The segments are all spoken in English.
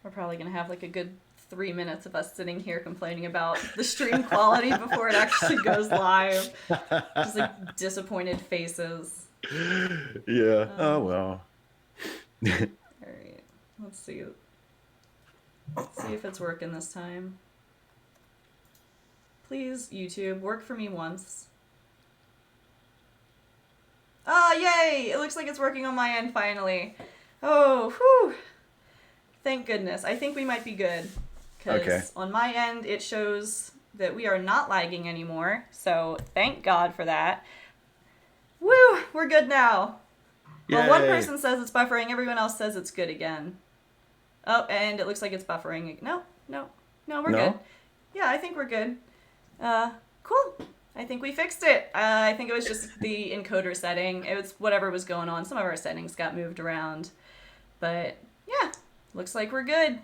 We're probably going to have like a good 3 minutes of us sitting here complaining about the stream quality before it actually goes live. Just like disappointed faces. Yeah. Oh, well. All right. Let's see. Let's see if it's working this time. Please, YouTube, work for me once. Ah, yay! It looks like it's working on my end finally. Oh, whew. Thank goodness. I think we might be good. Because on my end, it shows that we are not lagging anymore. So thank God for that. Woo! We're good now. Yay. Well, one person says it's buffering. Everyone else says it's good again. Oh, and it looks like it's buffering. No, we're good. Yeah, I think we're good. Cool. I think we fixed it. I think it was just the encoder setting. It was whatever was going on. Some of our settings got moved around. But yeah, looks like we're good.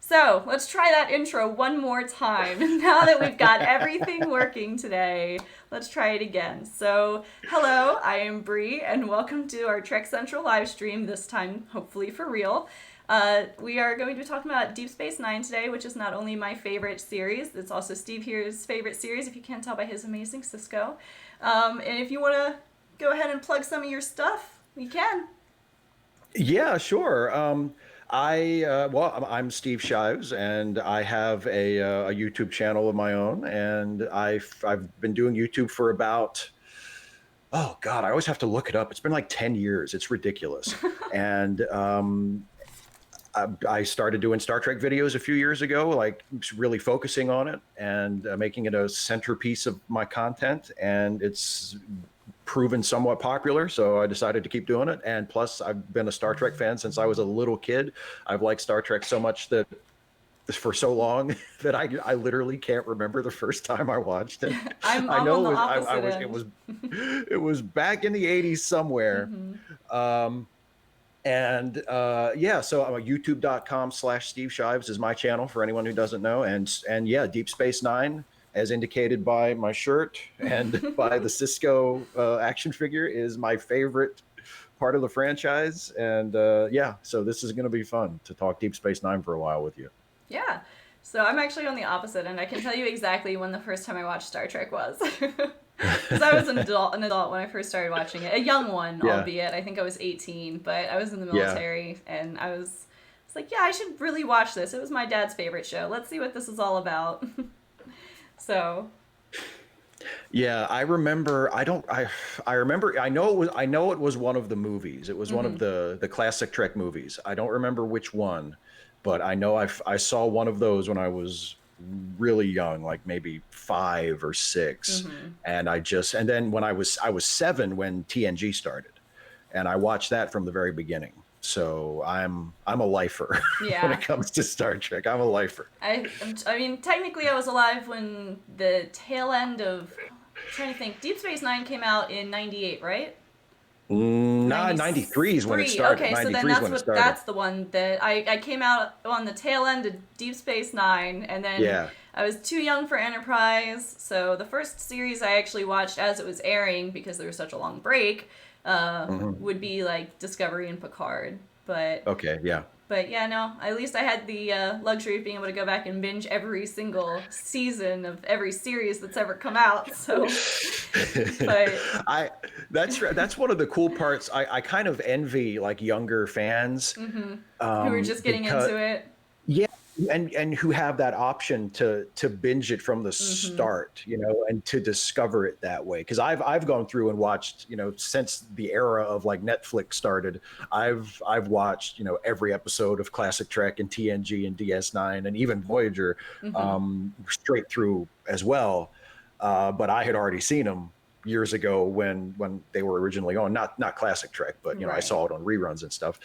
So let's try that intro one more time. Now that we've got everything working today, let's try it again. So hello, I am Brie, and welcome to our Trek Central live stream, this time hopefully for real. We are going to be talking about Deep Space Nine today, which is not only my favorite series, it's also Steve here's favorite series, if you can't tell by his amazing Sisko. And if you want to go ahead and plug some of your stuff, you can. Yeah, sure. I'm Steve Shives, and I have a YouTube channel of my own, and I've been doing YouTube for about, oh God, I always have to look it up. It's been like 10 years. It's ridiculous. And I started doing Star Trek videos a few years ago, like really focusing on it and making it a centerpiece of my content. And it's proven somewhat popular, so I decided to keep doing it. And plus, I've been a Star Trek fan since I was a little kid. I've liked Star Trek so much that for so long that I literally can't remember the first time I watched it. I'm on the opposite end. It was back in the 80s somewhere. Mm-hmm. So I'm youtube.com/Steve Shives is my channel for anyone who doesn't know. And yeah, Deep Space Nine, as indicated by my shirt and by the Sisko action figure, is my favorite part of the franchise. And so this is going to be fun to talk Deep Space Nine for a while with you. Yeah. So I'm actually on the opposite end. I can tell you exactly when the first time I watched Star Trek was. Because I was an adult when I first started watching it. A young one, albeit. I think I was 18, but I was in the military, and I was like, yeah, I should really watch this. It was my dad's favorite show. Let's see what this is all about. So. Yeah, I remember. I know it was one of the movies. It was one of the classic Trek movies. I don't remember which one, but I know I saw one of those when I was really young, like maybe 5 or 6. And then when I was 7 when TNG started, and I watched that from the very beginning. So I'm a lifer when it comes to Star Trek. I'm a lifer. I mean, technically I was alive when the tail end of, I'm trying to think, Deep Space Nine came out in 98, right? 93 is when it started. Okay, so then that's the one that I came out on the tail end of Deep Space Nine, and then I was too young for Enterprise, so the first series I actually watched as it was airing, because there was such a long break, would be like Discovery and Picard. But yeah, no, at least I had the luxury of being able to go back and binge every single season of every series that's ever come out. So, that's one of the cool parts. I kind of envy like younger fans who are just getting into it. Yeah, and who have that option to binge it from the start, and to discover it that way. Because I've gone through and watched, since the era of like Netflix started, I've watched every episode of classic Trek and TNG and DS9 and even Voyager straight through as well. But I had already seen them years ago when they were originally on, not classic Trek, but I saw it on reruns and stuff.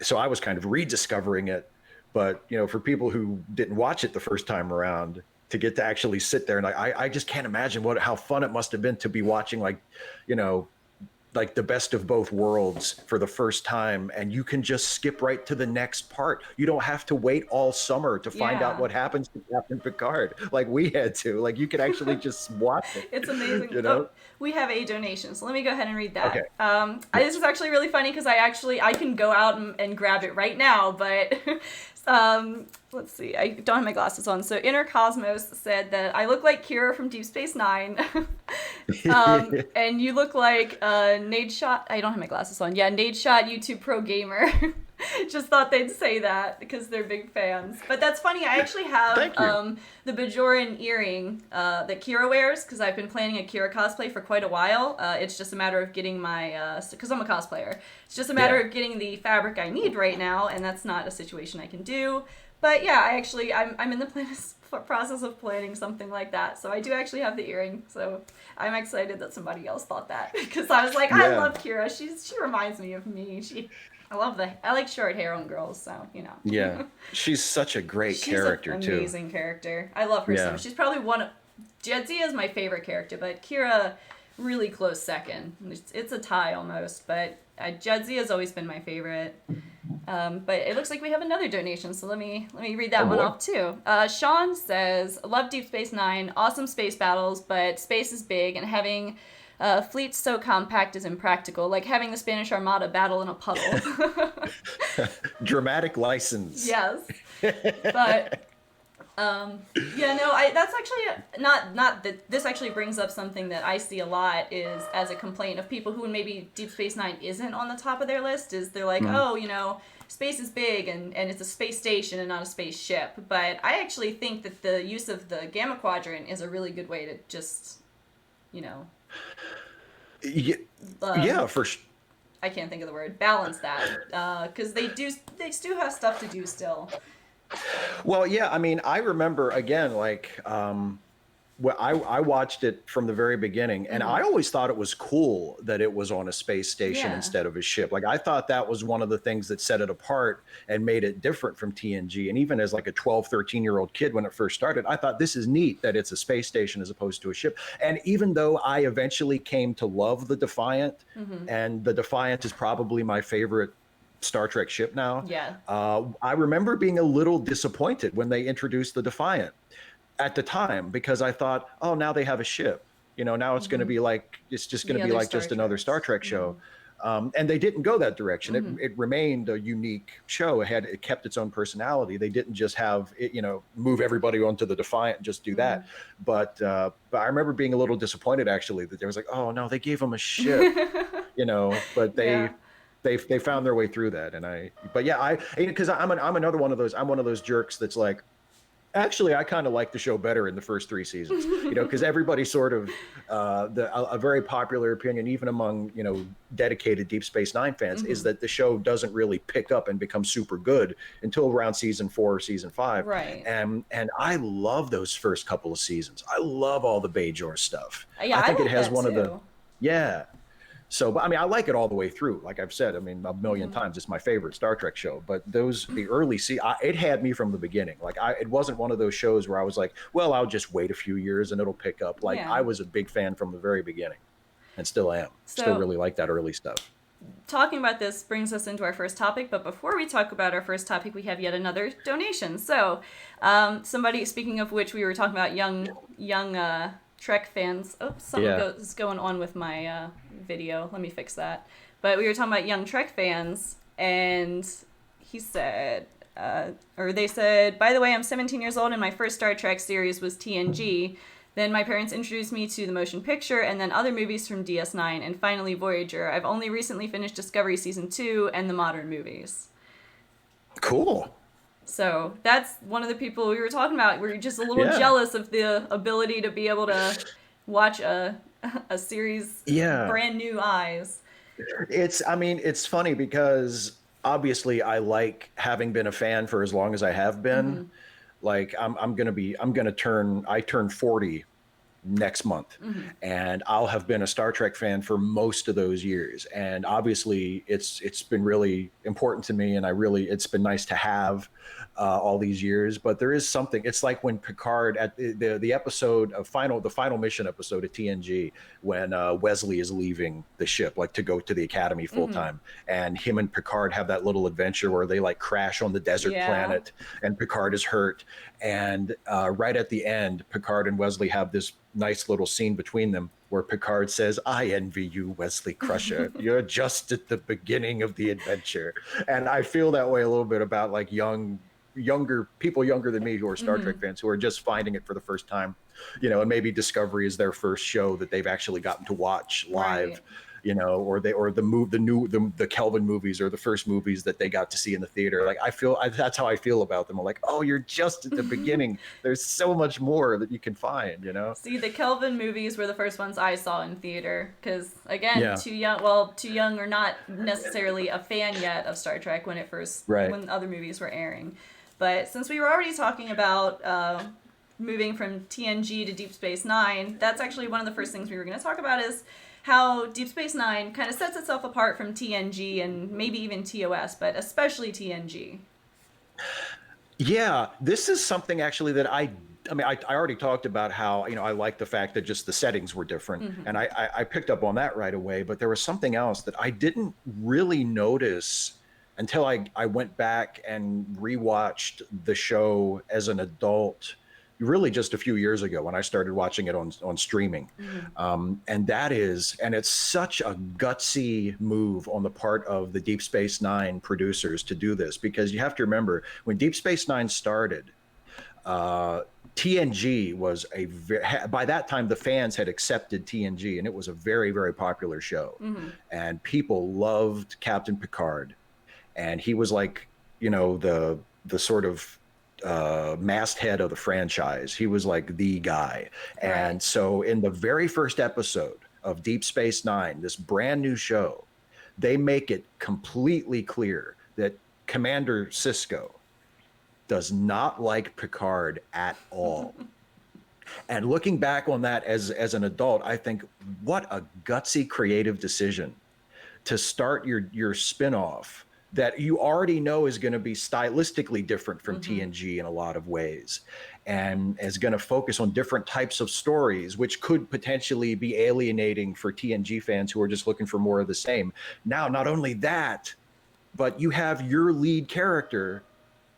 So I was kind of rediscovering it. But, for people who didn't watch it the first time around, to get to actually sit there and I just can't imagine how fun it must have been to be watching like the best of both worlds for the first time, and you can just skip right to the next part. You don't have to wait all summer to find out what happens to Captain Picard like we had to. Like, you could actually just watch it. It's amazing. Oh, we have a donation, so let me go ahead and read that. Okay. This is actually really funny because I can go out and grab it right now, but Let's see. I don't have my glasses on. So Inner Cosmos said that I look like Kira from Deep Space Nine, and you look like Nade Shot. I don't have my glasses on. Yeah, Nade Shot YouTube Pro Gamer. Just thought they'd say that because they're big fans. But that's funny. I actually have the Bajoran earring that Kira wears because I've been planning a Kira cosplay for quite a while. It's just a matter of getting my because I'm a cosplayer. It's just a matter of getting the fabric I need right now, and that's not a situation I can do. But yeah, I'm in the process of planning something like that. So I do actually have the earring. So I'm excited that somebody else thought that because I was like, I love Kira. She reminds me of me. I like short hair on girls, so you know. Yeah, she's such a great character too. She's an amazing character. I love her so much. She's probably one of Jadzia is my favorite character, but Kira really close second. It's a tie almost, but Jadzia has always been my favorite. But it looks like we have another donation, so let me read that one off too. Sean says, "Love Deep Space Nine, awesome space battles, but space is big and having fleets so compact is impractical, like having the Spanish Armada battle in a puddle." Dramatic license. Yes, but that's actually not that. This actually brings up something that I see a lot is as a complaint of people who maybe Deep Space Nine isn't on the top of their list. Is they're like, oh, you know, space is big and it's a space station and not a spaceship. But I actually think that the use of the Gamma Quadrant is a really good way to just, you know. Yeah, for sure. I can't think of the word. Balance that, because they still have stuff to do still. Well, yeah, I mean, I remember again, like, I watched it from the very beginning, and I always thought it was cool that it was on a space station instead of a ship. Like, I thought that was one of the things that set it apart and made it different from TNG. And even as like a 12, 13-year-old kid when it first started, I thought this is neat that it's a space station as opposed to a ship. And even though I eventually came to love the Defiant, and the Defiant is probably my favorite Star Trek ship now. Yeah. I remember being a little disappointed when they introduced the Defiant at the time, because I thought, oh, now they have a ship. You know, now it's going to be like, it's just going to be like just another Star Trek show. And they didn't go that direction. It remained a unique show. It kept its own personality. They didn't just have it, you know, move everybody onto the Defiant and just do that. But I remember being a little disappointed actually that there was like, oh no, they gave them a ship, you know, but they found their way through that. Because I'm another one of those. I'm one of those jerks that's like, actually, I kind of like the show better in the first 3 seasons, you know, because everybody sort of a very popular opinion, even among, you know, dedicated Deep Space Nine fans, is that the show doesn't really pick up and become super good until around season 4 or season 5. Right. And I love those first couple of seasons. I love all the Bajor stuff. Yeah, I think it has that one too. of the So, but I mean, I like it all the way through. Like I've said, I mean, a million times, it's my favorite Star Trek show. But the early it had me from the beginning. Like it wasn't one of those shows where I was like, well, I'll just wait a few years and it'll pick up. Like I was a big fan from the very beginning, and still am. Still really like that early stuff. Talking about this brings us into our first topic, but before we talk about our first topic, we have yet another donation. So, somebody, speaking of which, we were talking about young Trek fans. Oh, something is going on with my video. Let me fix that. But we were talking about young Trek fans, and he said, or they said, by the way, I'm 17 years old, and my first Star Trek series was TNG. Then my parents introduced me to the motion picture, and then other movies from DS9, and finally Voyager. I've only recently finished Discovery Season 2 and the modern movies. Cool. So that's one of the people we were talking about. We're just a little jealous of the ability to be able to watch a series brand new eyes. It's funny because obviously I like having been a fan for as long as I have been. Like I turn 40 next month, and I'll have been a Star Trek fan for most of those years. And obviously it's been really important to me, and it's been nice to have all these years. But there is something. It's like when Picard at the episode of the final mission episode of TNG, when Wesley is leaving the ship, like to go to the Academy full time, and him and Picard have that little adventure where they like crash on the desert planet, and Picard is hurt. And right at the end, Picard and Wesley have this nice little scene between them where Picard says, "I envy you, Wesley Crusher. You're just at the beginning of the adventure." And I feel that way a little bit about like young people younger than me who are Star Trek fans who are just finding it for the first time, and maybe Discovery is their first show that they've actually gotten to watch live. Right. Or the Kelvin movies or the first movies that they got to see in the theater. Like that's how I feel about them. I'm like, oh, you're just at the beginning. There's so much more that you can find. See, the Kelvin movies were the first ones I saw in theater because, again, Yeah. too young or not necessarily a fan yet of Star Trek when when other movies were airing. But since we were already talking about moving from TNG to Deep Space Nine, that's actually one of the first things we were going to talk about is how Deep Space Nine kind of sets itself apart from TNG and maybe even TOS, but especially TNG. Yeah, this is something actually that I already talked about how, I like the fact that just the settings were different. And I picked up on that right away, but there was something else that I didn't really notice until I went back and rewatched the show as an adult, really just a few years ago when I started watching it on streaming. And it's such a gutsy move on the part of the Deep Space Nine producers to do this, because you have to remember when Deep Space Nine started, TNG was by that time the fans had accepted TNG and it was a very, very popular show. And people loved Captain Picard. And he was like, the sort of masthead of the franchise. He was like the guy. Right. And so in the very first episode of Deep Space Nine, this brand new show, they make it completely clear that Commander Sisko does not like Picard at all. And looking back on that as an adult, I think what a gutsy creative decision to start your spin-off that you already know is going to be stylistically different from TNG in a lot of ways, and is going to focus on different types of stories, which could potentially be alienating for TNG fans who are just looking for more of the same. Now, not only that, but you have your lead character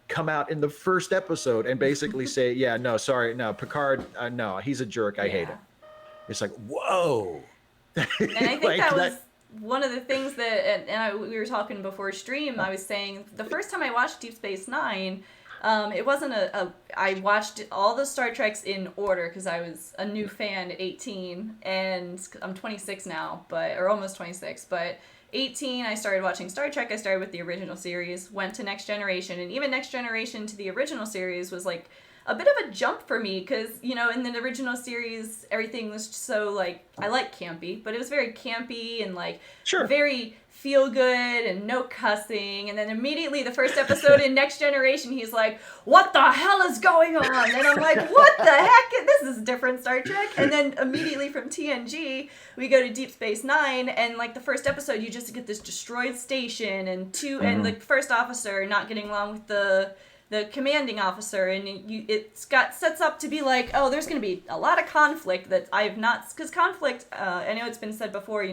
come out in the first episode and basically say, yeah, no, sorry, no, Picard, no, he's a jerk. I hate him. It's like, whoa. And I think that was one of the things that, we were talking before stream, I was saying the first time I watched Deep Space Nine, it wasn't I watched all the Star Treks in order because I was a new fan at 18, and I'm 26 now, or almost 26, but 18, I started watching Star Trek. I started with the original series, went to Next Generation, and even Next Generation to the original series was like a bit of a jump for me because, in the original series, everything was so like, I like campy, but it was very campy and like very feel good and no cussing. And then immediately the first episode in Next Generation, he's like, what the hell is going on? And I'm like, what the heck? This is different Star Trek. And then immediately from TNG, we go to Deep Space Nine, and like the first episode, you just get this destroyed station and and the first officer not getting along with the commanding officer, and sets up to be like, oh, there's going to be a lot of conflict that I have not, because conflict, I know it's been said before,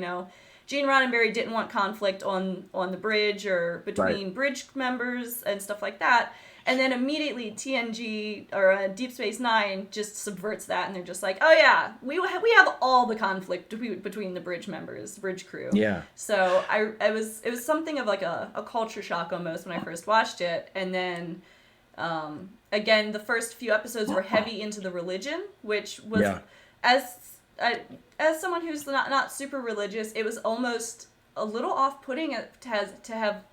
Gene Roddenberry didn't want conflict on the bridge or between bridge members and stuff like that. And then immediately TNG or Deep Space Nine just subverts that, and they're just like, oh yeah, we have all the conflict between the bridge members, bridge crew. Yeah. So it was something of like a culture shock almost when I first watched it, and then again the first few episodes were heavy into the religion, which was as someone who's not super religious, it was almost a little off-putting to have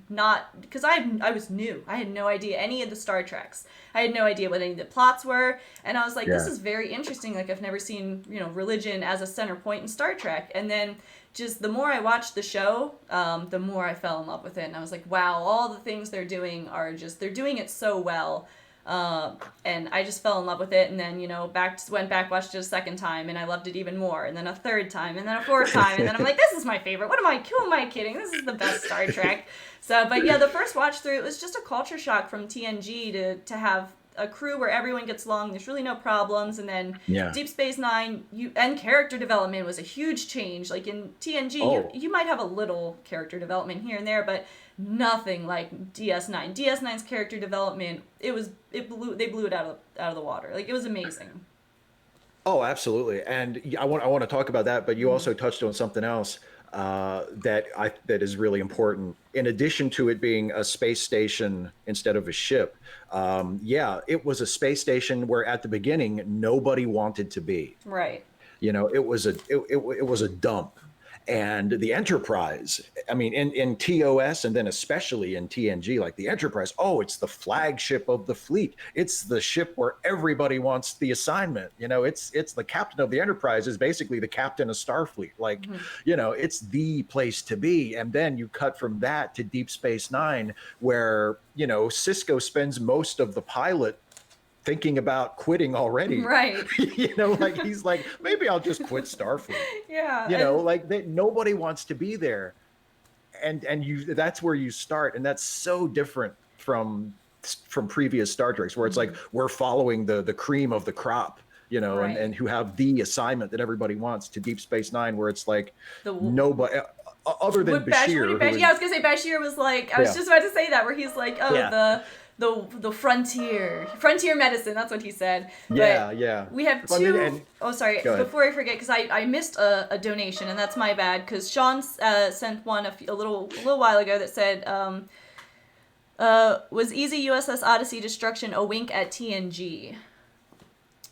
not, because I was new. I had no idea any of the Star Treks. I had no idea what any of the plots were, and I was like, this is very interesting. Like, I've never seen, religion as a center point in Star Trek. And then just the more I watched the show, the more I fell in love with it. And I was like, wow, all the things they're doing they're doing it so well. And I just fell in love with it, and then, went back, watched it a second time, and I loved it even more, and then a third time, and then a fourth time, and then I'm like, this is my favorite. Who am I kidding? This is the best Star Trek. So, but yeah, the first watch through, it was just a culture shock from TNG to have a crew where everyone gets along, there's really no problems, and then Deep Space Nine, and character development was a huge change. Like in TNG, you might have a little character development here and there, but nothing like DS9. DS9's character development, they blew it out of the water. Like, it was amazing. Oh, absolutely. And I want to talk about that, but you also touched on something else. that is really important. In addition to it being a space station instead of a ship, yeah, it was a space station where at the beginning nobody wanted to be. Right. You know, it was a dump. And the Enterprise, I mean, in TOS and then especially in TNG, like the Enterprise, oh, it's the flagship of the fleet. It's the ship where everybody wants the assignment. You know, it's the captain of the Enterprise is basically the captain of Starfleet. Like, you know, it's the place to be. And then you cut from that to Deep Space Nine, where, you know, Sisko spends most of the pilot thinking about quitting already. Right. You know, like he's like, maybe I'll just quit Starfleet. Yeah. You know, like nobody wants to be there. And you, that's where you start. And that's so different from previous Star Treks, where it's like, we're following the cream of the crop, you know, Right. and who have the assignment that everybody wants, to Deep Space Nine, where it's like nobody other than Bashir. Yeah, I was gonna say Bashir was like, I was just about to say that, where he's like, oh, the frontier medicine. That's what he said. Yeah, but yeah. We have two. Sorry. Before I forget, because I missed a donation, and that's my bad. Because Sean sent one a little while ago that said, was easy USS Odyssey destruction a wink at TNG?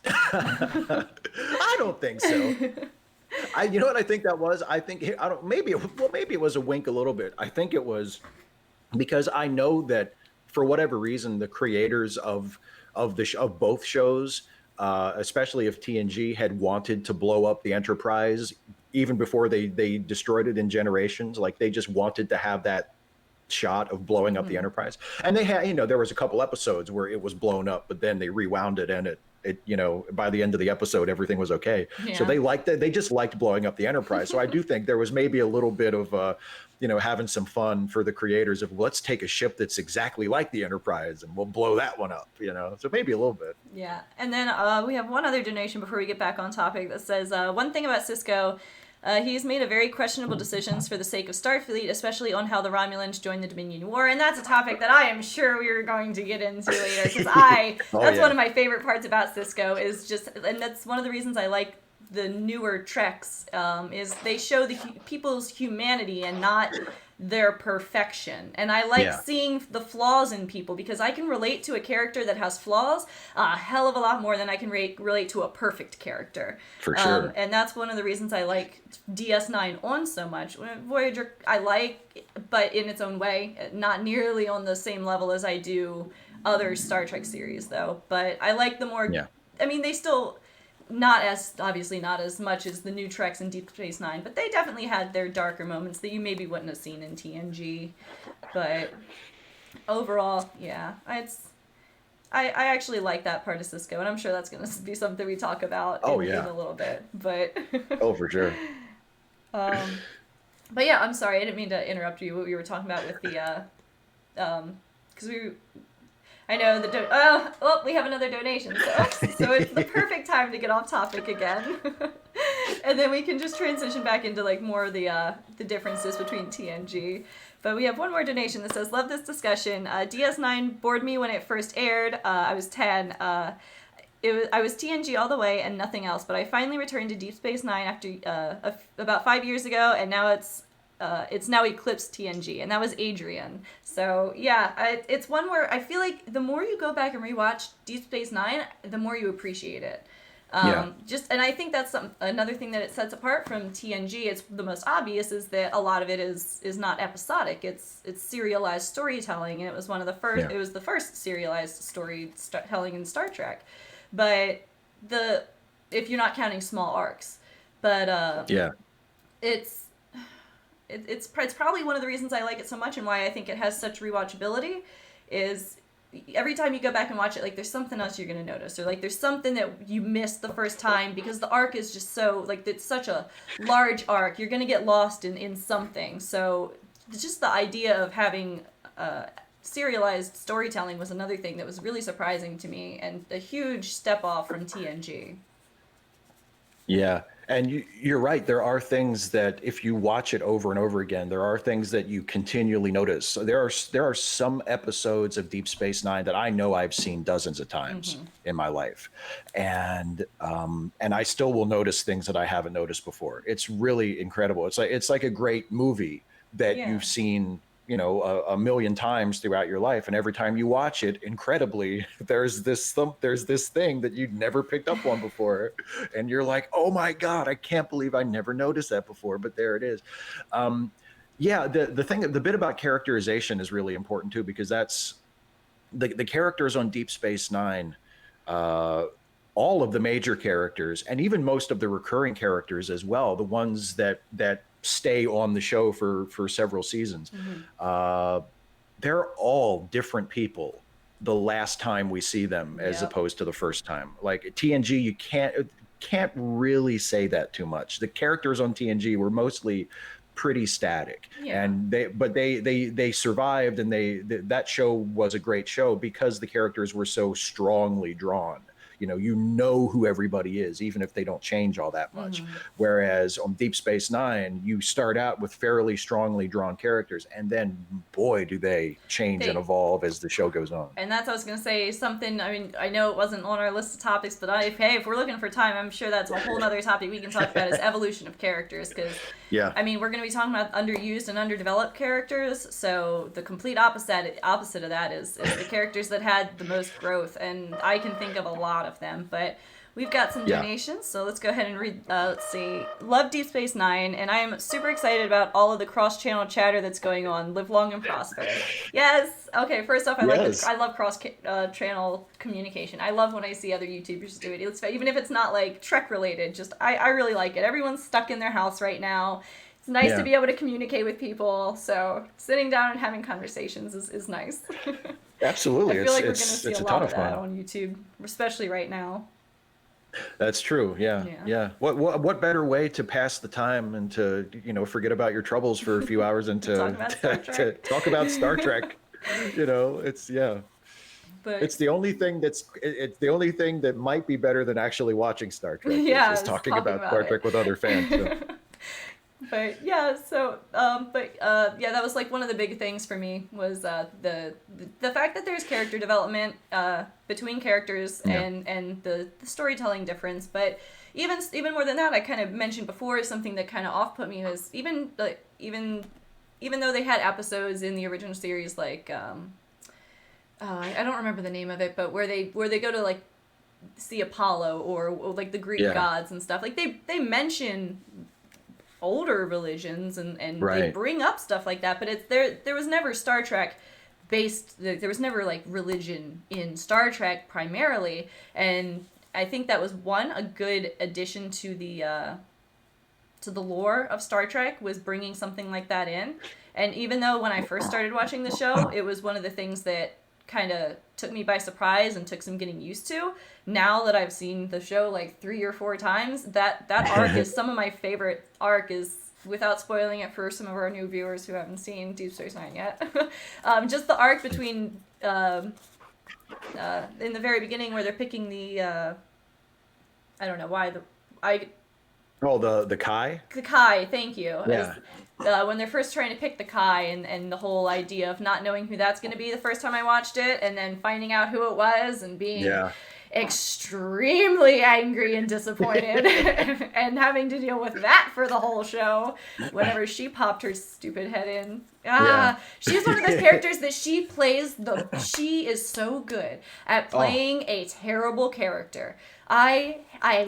I don't think so. You know what I think that was? I think maybe it was a wink a little bit. I think it was because I know that for whatever reason, the creators of both shows, especially if TNG, had wanted to blow up the Enterprise even before they destroyed it in Generations. Like, they just wanted to have that shot of blowing up the Enterprise. And they had, you know, there was a couple episodes where it was blown up, but then they rewound it, and it you know, by the end of the episode, everything was okay. Yeah. So they just liked blowing up the Enterprise. So I do think there was maybe a little bit of you know, having some fun for the creators of, let's take a ship that's exactly like the Enterprise and we'll blow that one up, you know. So maybe a little bit. Yeah. And then we have one other donation before we get back on topic that says, one thing about Sisko, he's made a very questionable decisions for the sake of Starfleet, especially on how the Romulans joined the Dominion War. And that's a topic that I am sure we are going to get into later, because that's one of my favorite parts about Sisko, is just, and that's one of the reasons I like the newer Treks, is they show the people's humanity and not their perfection. And I like seeing the flaws in people, because I can relate to a character that has flaws a hell of a lot more than I can relate to a perfect character. For sure. And that's one of the reasons I like DS9 on so much. Voyager I like, but in its own way, not nearly on the same level as I do other Star Trek series, though. But I like the more, I mean, they still, obviously not as much as the new Treks in Deep Space Nine, but they definitely had their darker moments that you maybe wouldn't have seen in TNG. But overall, yeah, I actually like that part of Sisko, and I'm sure that's going to be something we talk about in a little bit. But oh, for sure. But yeah, I'm sorry, I didn't mean to interrupt you. What we were talking about with the because I know we have another donation, so it's the perfect time to get off topic again. And then we can just transition back into like more of the differences between TNG. But we have one more donation that says, love this discussion. DS9 bored me when it first aired. I was 10. I was TNG all the way and nothing else, but I finally returned to Deep Space Nine after about 5 years ago, and now it's now eclipsed TNG, and that was Adrian. So yeah, it's one where I feel like the more you go back and rewatch Deep Space Nine, the more you appreciate it. And I think that's another thing that it sets apart from TNG. It's the most obvious is that a lot of it is not episodic. It's serialized storytelling, and it was one of the first. Yeah. It was the first serialized storytelling in Star Trek, but if you're not counting small arcs, but it's probably one of the reasons I like it so much, and why I think it has such rewatchability, is every time you go back and watch it, like, there's something else you're going to notice, or like there's something that you missed the first time, because the arc is just so, like, it's such a large arc, you're going to get lost in something. So it's just the idea of having serialized storytelling was another thing that was really surprising to me, and a huge step off from TNG. Yeah. And you're right. There are things that if you watch it over and over again, there are things that you continually notice. So there are some episodes of Deep Space Nine that I know I've seen dozens of times in my life, and I still will notice things that I haven't noticed before. It's really incredible. It's like a great movie that Yeah. you've seen, you know, a million times throughout your life, and every time you watch it, incredibly, there's this thing that you'd never picked up on before, and you're like, oh my god, I can't believe I never noticed that before, but there it is. Yeah, the bit about characterization is really important too, because that's the characters on Deep Space Nine. uh all of the major characters, and even most of the recurring characters as well, the ones that stay on the show for several seasons, uh they're all different people the last time we see them as Yep. opposed to the first time. Like TNG, you can't really say that too much. The characters on TNG were mostly pretty static, Yeah. and they survived, and that show was a great show because the characters were so strongly drawn. You know who everybody is, even if they don't change all that much. Whereas on Deep Space Nine, you start out with fairly strongly drawn characters, and then boy, do they change and evolve as the show goes on. And that's what I was going to say, something, I mean, I know it wasn't on our list of topics, but if we're looking for time, I'm sure that's a whole other topic we can talk about is evolution of characters, because, Yeah. I mean, we're going to be talking about underused and underdeveloped characters, so the complete opposite of that is the characters that had the most growth, and I can think of a lot of them, but we've got some donations, so let's go ahead and read. Let's see. Love Deep Space Nine, and I am super excited about all of the cross-channel chatter that's going on. Live long and prosper. Yes. Okay. First off, I love cross-channel communication. I love when I see other YouTubers do it. Even if it's not like Trek related, just I really like it. Everyone's stuck in their house right now. It's nice to be able to communicate with people. So sitting down and having conversations is nice. Absolutely. I feel like we're going to see a lot of that fun on YouTube, especially right now. That's true. Yeah. What better way to pass the time and to forget about your troubles for a few hours and to talk about Star Trek? It's But it's the only thing it's the only thing that might be better than actually watching Star Trek. Is talking about Star Trek with other fans. So. But yeah, that was like one of the big things for me was the fact that there's character development between characters and the storytelling difference. But even more than that, I kind of mentioned before, something that kind of off put me was even though they had episodes in the original series like I don't remember the name of it, but where they go to like see Apollo or like the Greek gods and stuff, like they mention older religions and they bring up stuff like that, but there was never Star Trek based, there was never like religion in Star Trek primarily, and I think that was a good addition to the lore of Star Trek, was bringing something like that in. And even though when I first started watching the show, it was one of the things that kind of took me by surprise and took some getting used to, now that I've seen the show like 3 or 4 times, that arc is some of my favorite arc, is, without spoiling it for some of our new viewers who haven't seen Deep Space Nine yet, just the arc between in the very beginning where they're picking the I don't know why the Kai? The Kai, thank you. Yeah. When they're first trying to pick the Kai, and the whole idea of not knowing who that's going to be the first time I watched it, and then finding out who it was and being extremely angry and disappointed and having to deal with that for the whole show whenever she popped her stupid head in. She's one of those characters that she is so good at playing a terrible character. I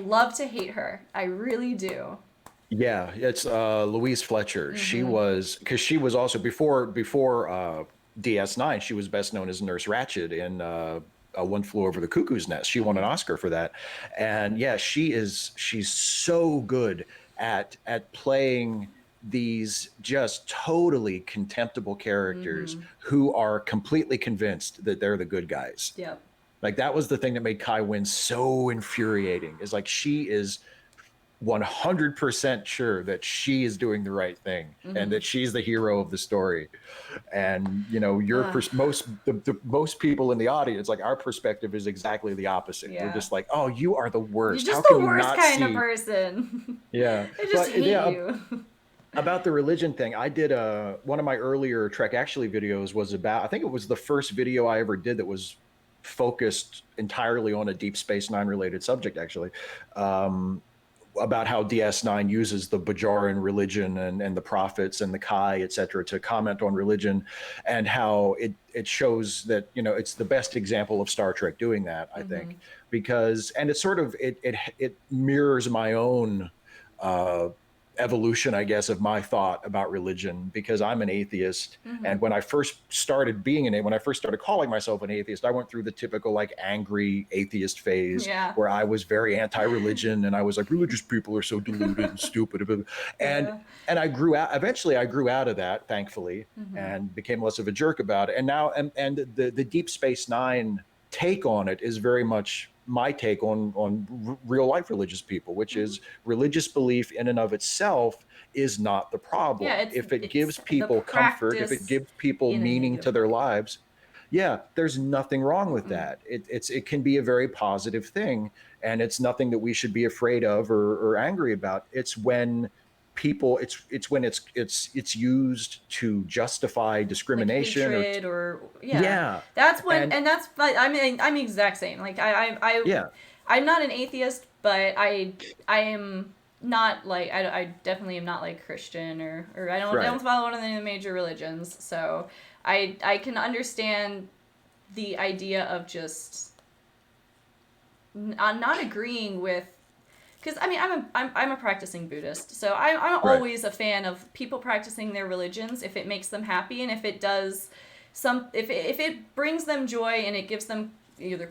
love to hate her. I really do. Yeah, it's Louise Fletcher. She was also before DS9, she was best known as Nurse Ratched in One Flew Over the Cuckoo's Nest. She won an Oscar for that. And yeah, she's so good at playing these just totally contemptible characters who are completely convinced that they're the good guys. Yep. Like, that was the thing that made Kai Winn so infuriating, is like, she is 100% sure that she is doing the right thing and that she's the hero of the story. And you know, most people in the audience, like our perspective is exactly the opposite. We're Yeah. just like, oh, you are the You're worst. How just can the you worst not kind of see? person. Yeah, I just but hate yeah, you. about the religion thing, I did one of my earlier Trek Actually videos was about, I think it was the first video I ever did that was focused entirely on a Deep Space Nine related subject, actually. Um, about how DS9 uses the Bajoran religion and the prophets and the Kai, et cetera, to comment on religion, and how it shows that, you know, it's the best example of Star Trek doing that, I think, because, and it's sort of, it mirrors my own uh, evolution, I guess, of my thought about religion, because I'm an atheist. And when I first started when I first started calling myself an atheist, I went through the typical like angry atheist phase Yeah. where I was very anti-religion and I was like, religious people are so deluded and stupid. And Yeah. and I grew out, eventually I grew out of that, thankfully, and became less of a jerk about it. And now and the Deep Space Nine take on it is very much my take on real life religious people, which is religious belief in and of itself is not the Yeah, problem. If it gives it's the people comfort, if it practice gives people in a meaning to negative their way. lives, yeah, there's nothing wrong with that. It can be a very positive thing, and it's nothing that we should be afraid of or angry about. It's when people, it's when it's used to justify Like discrimination or hatred or yeah. yeah, That's when and and that's but I mean I'm the exact same. Like yeah, I'm not an atheist, but I am not like I definitely am not like Christian or I right, don't follow one of the major religions. So I can understand the idea of just not agreeing with because I mean I'm a practicing Buddhist, so I'm right, always a fan of people practicing their religions if it makes them happy and if it does if it brings them joy and it gives them either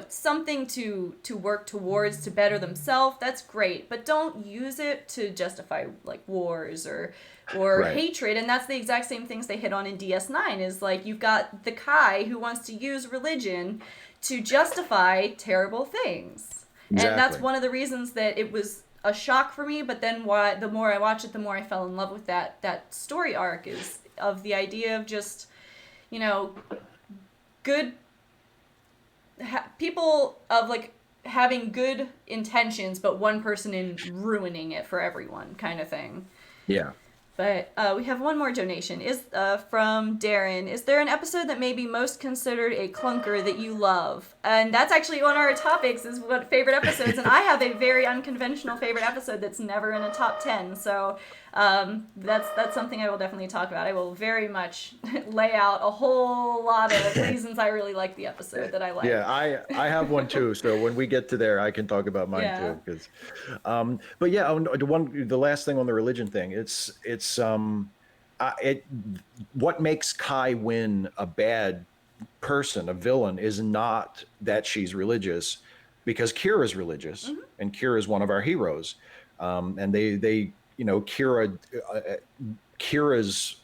something to work towards to better themselves. That's great, but don't use it to justify like wars or right, hatred. And that's the exact same things they hit on in DS9. Is like you've got the Kai who wants to use religion to justify terrible things. And that's exactly, one of the reasons that it was a shock for me, but then the more I watch it, the more I fell in love with that story arc is of the idea of just, you know, good people of like having good intentions, but one person in ruining it for everyone kind of thing. yeah. But we have one more donation. Is from Darren. Is there an episode that may be most considered a clunker that you love? And that's actually one of our topics is what favorite episodes. And I have a very unconventional favorite episode that's never in a top 10. So that's something I will definitely talk about. I will very much lay out a whole lot of reasons I really like the episode that I like. Yeah, I have one too. So when we get to there, I can talk about mine Yeah. too. Because, but yeah, the last thing on the religion thing, it what makes Kai Winn a bad person, a villain, is not that she's religious, because Kira's religious, and Kira is one of our heroes, and they you know Kira's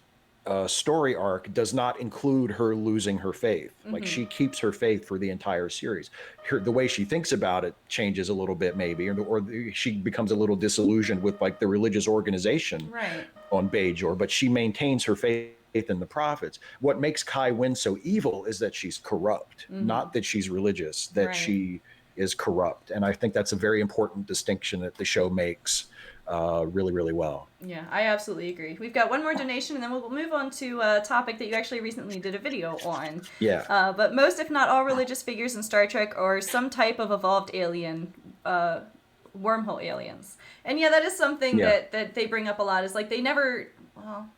story arc does not include her losing her faith. Like she keeps her faith for the entire series. The way she thinks about it changes a little bit, maybe, or she becomes a little disillusioned with like the religious organization Right. on Bajor, but she maintains her faith in the prophets. What makes Kai Winn so evil is that she's corrupt, not that she's religious, that Right. she is corrupt. And I think that's a very important distinction that the show makes really, really well. Yeah, I absolutely agree. We've got one more donation, and then we'll move on to a topic that you actually recently did a video on. Yeah. But most, if not all, religious figures in Star Trek are some type of evolved alien, wormhole aliens. And yeah, that is something Yeah. that they bring up a lot. Is like they never, well,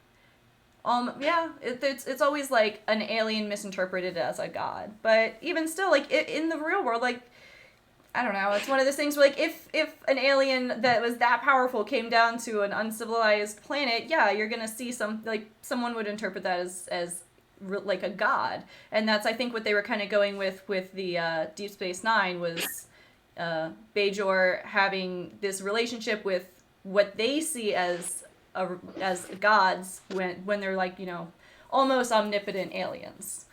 yeah, it's always like an alien misinterpreted as a god. But even still, like in the real world, like I don't know. It's one of those things where, like, if an alien that was that powerful came down to an uncivilized planet, yeah, you're gonna see someone would interpret that as like a god, and that's I think what they were kind of going with the Deep Space Nine was Bajor having this relationship with what they see as gods when they're like almost omnipotent aliens.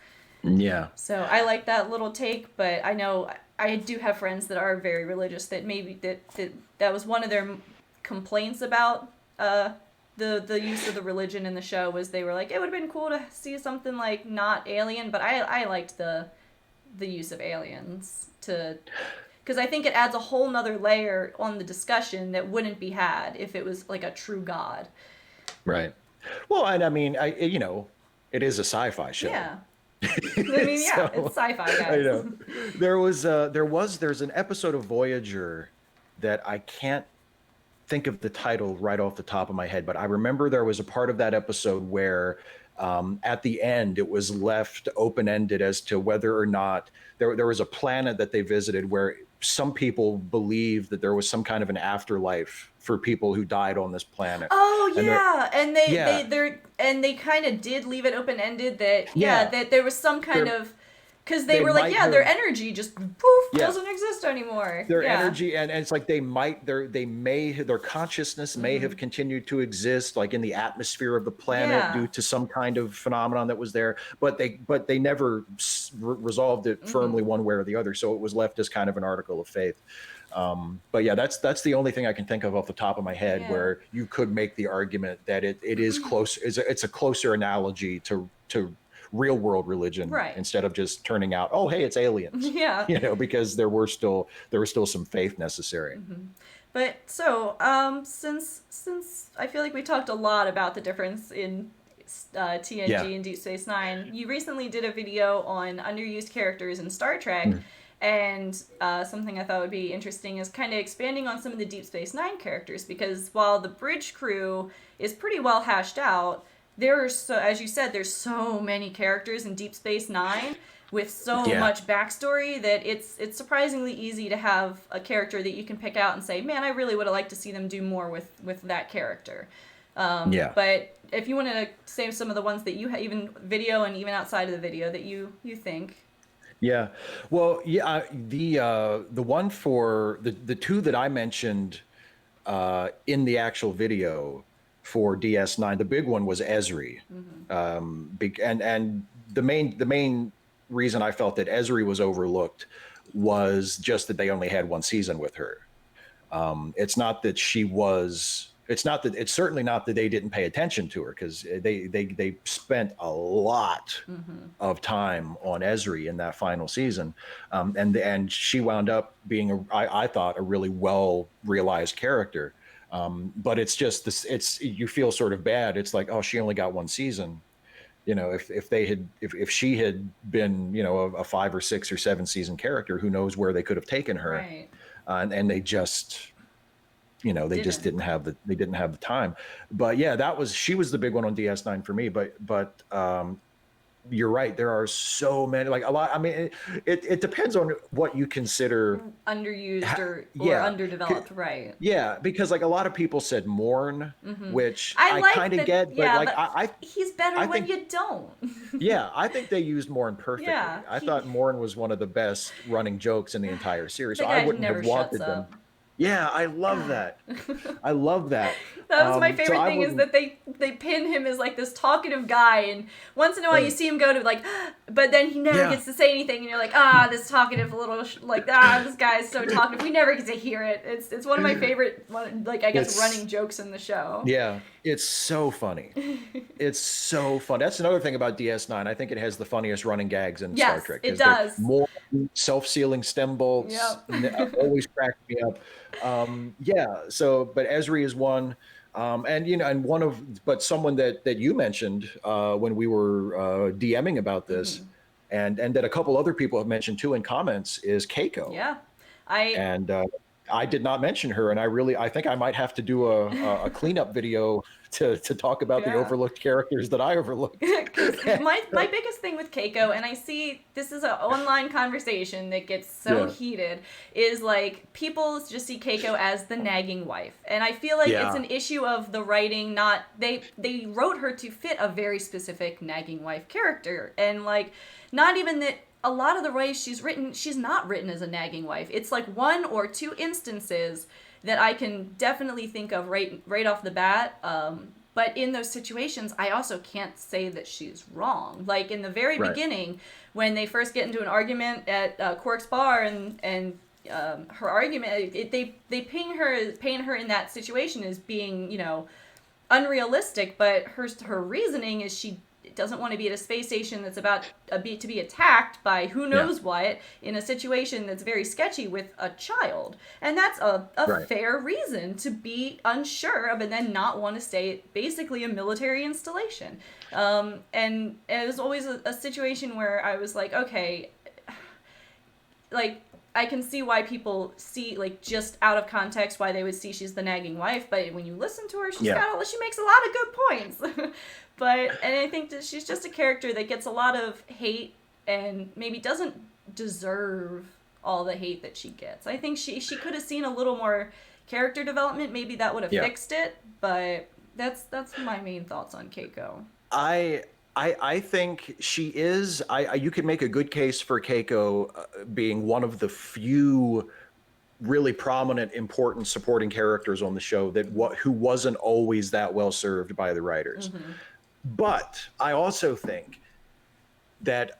Yeah. So I like that little take, but I know I do have friends that are very religious that maybe that was one of their complaints about the use of the religion in the show was they were like, it would have been cool to see something like not alien, but I liked the use of aliens because I think it adds a whole nother layer on the discussion that wouldn't be had if it was like a true god. Right. Well, and I mean, it is a sci-fi show. Yeah. I mean, yeah, So, it's sci-fi, guys. There's an episode of Voyager that I can't think of the title right off the top of my head, but I remember there was a part of that episode where at the end it was left open-ended as to whether or not there was a planet that they visited where some people believed that there was some kind of an afterlife for people who died on this planet. Oh yeah, and they kind of did leave it open-ended that that there was some kind of, because they were like, their energy just poof doesn't exist anymore. Their energy, and it's like their consciousness may have continued to exist like in the atmosphere of the planet due to some kind of phenomenon that was there, but they never resolved it firmly one way or the other. So it was left as kind of an article of faith. But yeah, that's the only thing I can think of off the top of my head where you could make the argument that it is close. It's a closer analogy to real world religion, instead of just turning out, oh hey, it's aliens. Because there was still some faith necessary. But so since I feel like we talked a lot about the difference in TNG and Deep Space Nine, you recently did a video on underused characters in Star Trek. And something I thought would be interesting is kind of expanding on some of the Deep Space Nine characters, because while the bridge crew is pretty well hashed out, as you said, there's so many characters in Deep Space Nine with so much backstory that it's surprisingly easy to have a character that you can pick out and say, man, I really would have liked to see them do more with that character. But if you want to say some of the ones that you even video and even outside of the video that you think. Yeah. Well, the one for the two that I mentioned in the actual video for DS9, the big one was Ezri. And the main reason I felt that Ezri was overlooked was just that they only had one season with her. It's certainly not that they didn't pay attention to her, because they spent a lot of time on Ezri in that final season, and she wound up being I thought a really well realized character. But it's just this. You feel sort of bad. It's like, oh, she only got one season. If she had been a 5 or 6 or 7 season character, who knows where they could have taken her. Right. And they just. Just didn't have the time. But yeah, she was the big one on DS9 for me. But you're right. There are so many, like a lot. I mean, it depends on what you consider underused or underdeveloped, right? Yeah, because like a lot of people said Morn, which I kind of get, but I he's better when you don't. Yeah, I think they used Morn perfectly. I thought Morn was one of the best running jokes in the entire series. So I wouldn't have wanted them. Yeah, I love that. I love that. That was my favorite thing, is that they pin him as like this talkative guy, and once in a while you see him go to like, but then he never gets to say anything, and you're like, this talkative little this guy is so talkative. We never get to hear it. It's one of my favorite running jokes in the show. Yeah, it's so funny. It's so fun. That's another thing about DS9. I think it has the funniest running gags in Star Trek. It does. More self-sealing stem bolts. Always crack me up. But Ezri is one. But someone that you mentioned when we were DMing about this, and that a couple other people have mentioned too in comments, is Keiko. Yeah, I did not mention her, and I think I might have to do a cleanup video to talk about the overlooked characters that I overlooked. my biggest thing with Keiko, and I see this is an online conversation that gets so heated, is like people just see Keiko as the nagging wife, and I feel like it's an issue of the writing. They wrote her to fit a very specific nagging wife character, and like not even that. A lot of the ways she's not written as a nagging wife. It's like 1 or 2 instances that I can definitely think of right off the bat. But in those situations, I also can't say that she's wrong. Like in the very beginning, when they first get into an argument at Quark's bar, and her argument, they paint her in that situation as being, you know, unrealistic, but her reasoning is she doesn't want to be at a space station that's about to be attacked by who knows what in a situation that's very sketchy with a child. And that's a fair reason to be unsure of and then not want to stay at basically a military installation. And it was always a situation where I was like, okay, like, I can see why people see, like, just out of context why they would see she's the nagging wife, but when you listen to her, she makes a lot of good points. And I think that she's just a character that gets a lot of hate and maybe doesn't deserve all the hate that she gets. I think she could have seen a little more character development. Maybe that would have fixed it, but that's my main thoughts on Keiko. I think she is. You could make a good case for Keiko being one of the few really prominent, important supporting characters on the show who wasn't always that well served by the writers. Mm-hmm. But I also think that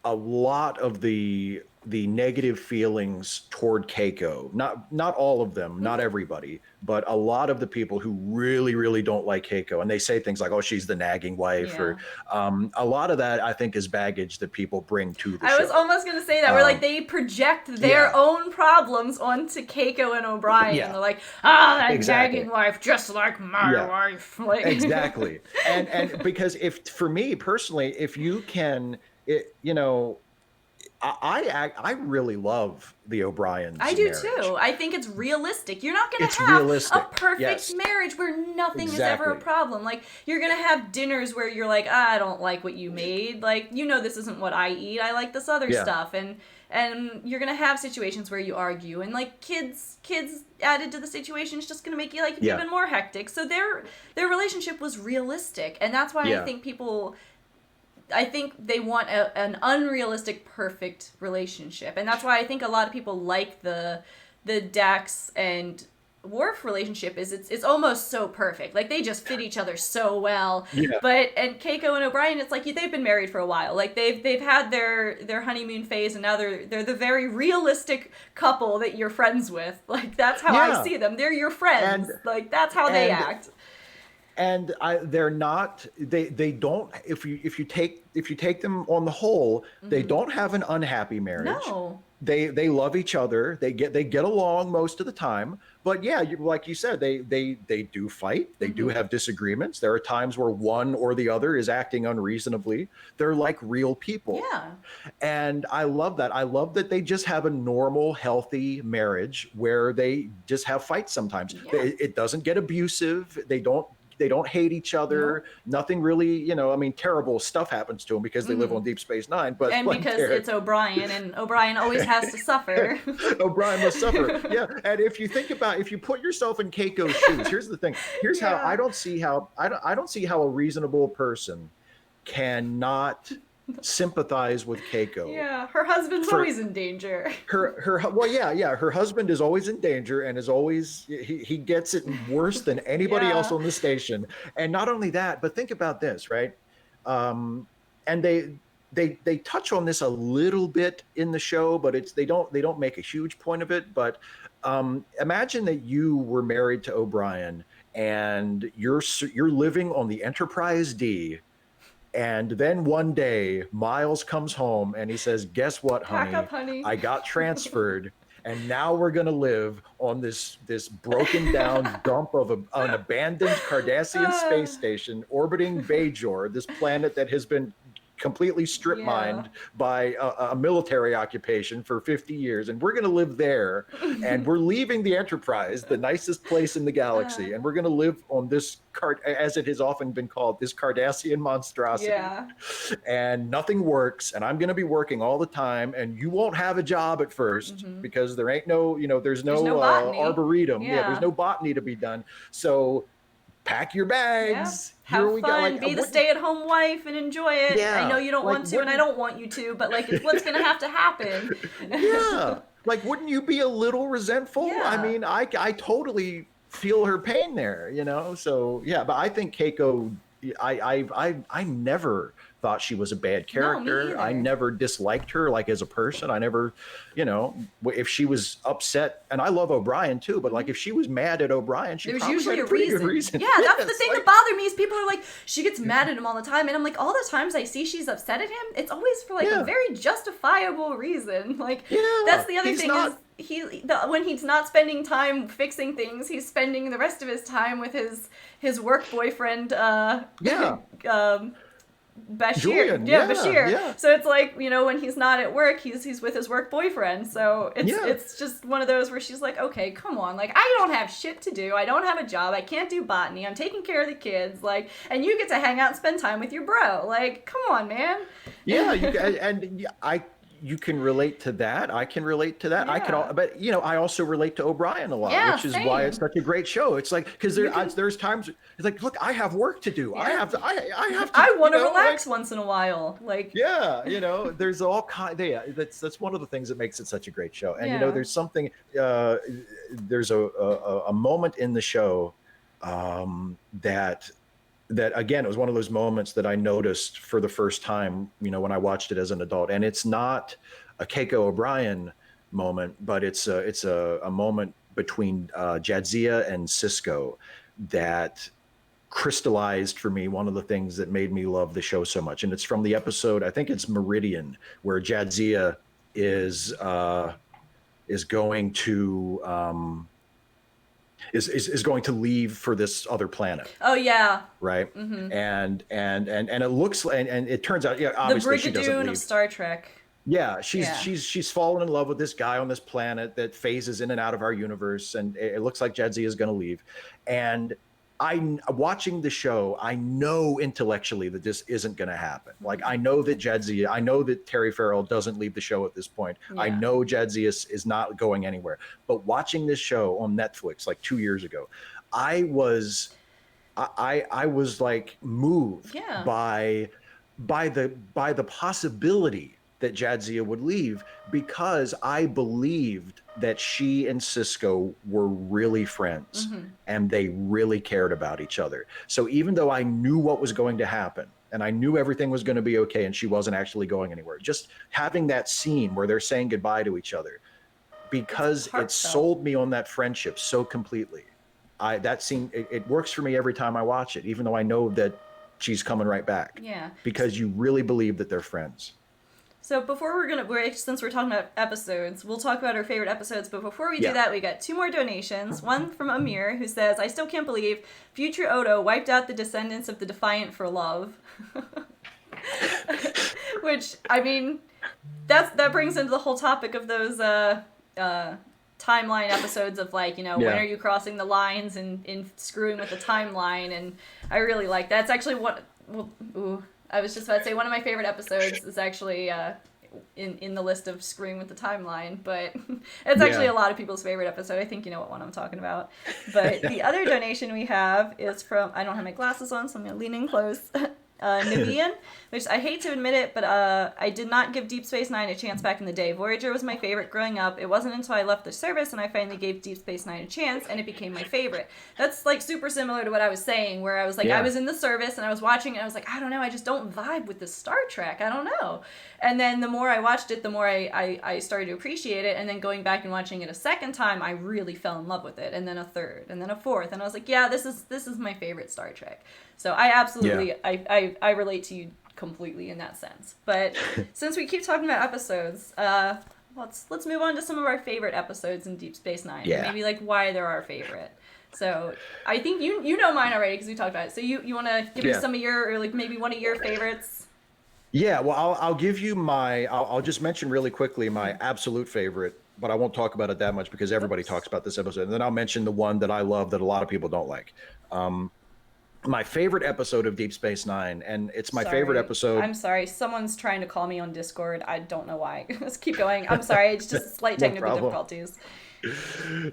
a lot of the negative feelings toward Keiko, not all of them, not everybody, but a lot of the people who really, really don't like Keiko, and they say things like, oh, she's the nagging wife, or a lot of that I think is baggage that people bring to the show. I was almost going to say that, where like they project their own problems onto Keiko and O'Brien, and they're like, that nagging wife, just like my wife. Like... Exactly. And because for me personally, if you can, you know, I really love the O'Briens. I do marriage. Too. I think it's realistic. You're not going to have a perfect marriage where nothing is ever a problem. Like, you're going to have dinners where you're like, I don't like what you made. Like, you know, this isn't what I eat. I like this other stuff. And you're going to have situations where you argue. And, like, kids added to the situation is just going to make you, like, even more hectic. So their relationship was realistic. And that's why I think people... I think they want an unrealistic, perfect relationship. And that's why I think a lot of people like the Dax and Worf relationship is it's almost so perfect. Like, they just fit each other so well. Yeah. And Keiko and O'Brien, it's like they've been married for a while. Like, they've had their honeymoon phase, and now they're the very realistic couple that you're friends with. Like, that's how I see them. They're your friends. Like, that's how they act. And they're not. They don't. If you take them on the whole, they don't have an unhappy marriage. No. They love each other. They get along most of the time. But yeah, like you said, they do fight. They do have disagreements. There are times where one or the other is acting unreasonably. They're like real people. Yeah. And I love that. I love that they just have a normal, healthy marriage where they just have fights sometimes. Yeah. It doesn't get abusive. They don't hate each other. No. Nothing really, you know, I mean, terrible stuff happens to them because they live on Deep Space Nine. And because it's O'Brien, and O'Brien always has to suffer. O'Brien must suffer. Yeah. And if you put yourself in Keiko's shoes, here's the thing. Here's how I don't see how a reasonable person cannot sympathize with Keiko. Yeah, her husband's always in danger. Her husband is always in danger and is always he gets it worse than anybody else on the station. And not only that, but think about this, right? And they touch on this a little bit in the show, but they don't make a huge point of it. But imagine that you were married to O'Brien and you're living on the Enterprise D. And then one day, Miles comes home and he says, guess what, honey? Pack up, honey. I got transferred, and now we're going to live on this broken down dump of an abandoned Cardassian space station orbiting Bajor, this planet that has been completely strip mined by a military occupation for 50 years. And we're going to live there. And we're leaving the Enterprise, the nicest place in the galaxy. And we're going to live on this, as it has often been called, this Cardassian monstrosity. Yeah. And nothing works. And I'm going to be working all the time. And you won't have a job at first because there ain't no, there's no arboretum. Yeah, there's no botany to be done. So pack your bags. Have fun, be the stay-at-home wife and enjoy it. Yeah, I know you don't want to, and I don't want you to, but like, it's what's going to have to happen. Yeah. Like, wouldn't you be a little resentful? Yeah. I mean, I totally feel her pain there, So, yeah, but I think Keiko I never thought she was a bad No, me character. I either. never disliked her like as a person. I never, you know, if she was upset, and I love O'Brien too, but like if she was mad at O'Brien, she There's probably usually had a pretty reason. good reason. Yeah, that's the thing that bothered me is people are like, she gets mad at him all the time. And I'm like, all the times I see she's upset at him, it's always for like a very justifiable reason. Like, that's the other thing is when he's not spending time fixing things, he's spending the rest of his time with his work boyfriend, Bashir. Julian, Bashir. yeah. So it's like, you know, when he's not at work, he's with his work boyfriend. So it's just one of those where she's like, okay, come on. Like, I don't have shit to do. I don't have a job. I can't do botany. I'm taking care of the kids. Like, and you get to hang out and spend time with your bro. Like, come on, man. Yeah, you can relate to that. I can relate to that. Yeah. But you know, I also relate to O'Brien a lot, which is why it's such a great show. It's like because there's times it's like, look, I have work to do. I have to. I want to relax once in a while. Like you know, there's all kind. Yeah, that's one of the things that makes it such a great show. And you know, there's something. There's a moment in the show that again, it was one of those moments that I noticed for the first time, you know, when I watched it as an adult. And it's not a Keiko O'Brien moment, but it's a moment between Jadzia and Sisko that crystallized for me one of the things that made me love the show so much. And it's from the episode, I think it's Meridian, where Jadzia is going to is going to leave for this other planet. Oh yeah. Right. Mm-hmm. And it looks and it turns out, obviously she doesn't leave. Of Star Trek. Yeah, she's fallen in love with this guy on this planet that phases in and out of our universe, and it looks like Jadzia is going to leave. And watching the show, I know intellectually that this isn't going to happen. Like, I know that Terry Farrell doesn't leave the show at this point. Yeah. I know Jadzia is not going anywhere. But watching this show on Netflix like 2 years ago, I was like moved by the possibility that Jadzia would leave, because I believed that she and Sisko were really friends and they really cared about each other. So even though I knew what was going to happen and I knew everything was going to be okay and she wasn't actually going anywhere, just having that scene where they're saying goodbye to each other, because it sold me on that friendship so completely. That scene, it works for me every time I watch it, even though I know that she's coming right back. Yeah. Because you really believe that they're friends. So before since we're talking about episodes, we'll talk about our favorite episodes. But before we do that, we got 2 more donations. One from Amir, who says, "I still can't believe future Odo wiped out the descendants of the Defiant for love." Which, I mean, that brings into the whole topic of those timeline episodes of, like, you know, when are you crossing the lines and screwing with the timeline? And I really like that. It's actually I was just about to say one of my favorite episodes is actually in the list of screwing with the timeline, but it's actually a lot of people's favorite episode. I think you know what one I'm talking about. But the other donation we have is from, I don't have my glasses on, so I'm going to lean in close. Nivian, which I hate to admit it, but I did not give Deep Space Nine a chance back in the day. Voyager was my favorite growing up. It wasn't until I left the service and I finally gave Deep Space Nine a chance, and it became my favorite. That's like super similar to what I was saying, where I was like, I was in the service and I was watching and I was like, I don't know, I just don't vibe with this Star Trek. I don't know. And then the more I watched it, the more I started to appreciate it. And then going back and watching it a second time, I really fell in love with it. And then a third, and then a fourth, and I was like, yeah, this is my favorite Star Trek. So I absolutely, I relate to you completely in that sense. But since we keep talking about episodes, let's move on to some of our favorite episodes in Deep Space Nine. Yeah. Maybe like why they're our favorite. So I think you know mine already because we talked about it. So you want to give me some of your, or like maybe one of your favorites? Yeah, well, I'll give you I'll just mention really quickly my absolute favorite, but I won't talk about it that much because everybody talks about this episode. And then I'll mention the one that I love that a lot of people don't like. My favorite episode of Deep Space Nine, and it's my favorite episode. I'm sorry, someone's trying to call me on Discord. I don't know why. Let's keep going. I'm sorry, it's just slight technical difficulties.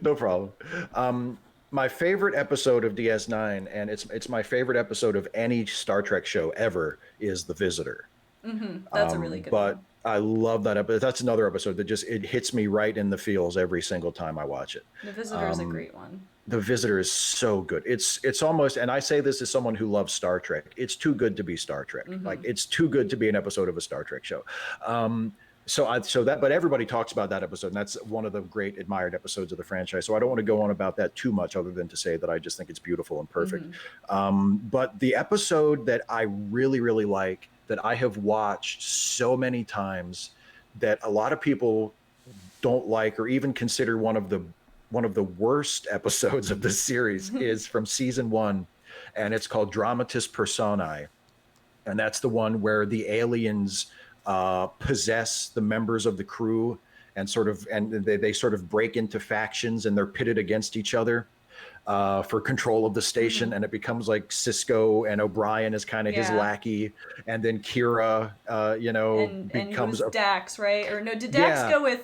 No problem. My favorite episode of DS9, and it's my favorite episode of any Star Trek show ever, is The Visitor. That's a really good one. But I love that episode. That's another episode that it hits me right in the feels every single time I watch it. The Visitor is a great one. The Visitor is so good. It's almost, and I say this as someone who loves Star Trek. It's too good to be Star Trek. Like it's too good to be an episode of a Star Trek show. But everybody talks about that episode, and that's one of the great admired episodes of the franchise. So I don't want to go on about that too much, other than to say that I just think it's beautiful and perfect. But the episode that I really, really like, that I have watched so many times, that a lot of people don't like or even consider one of the worst episodes of the series, is from season 1, and it's called Dramatis Personae, and that's the one where the aliens possess the members of the crew, and they sort of break into factions, and they're pitted against each other for control of the station, and it becomes like Sisko and O'Brien is kind of his lackey, and then Kira, becomes and Dax, right? Or no, did Dax go with?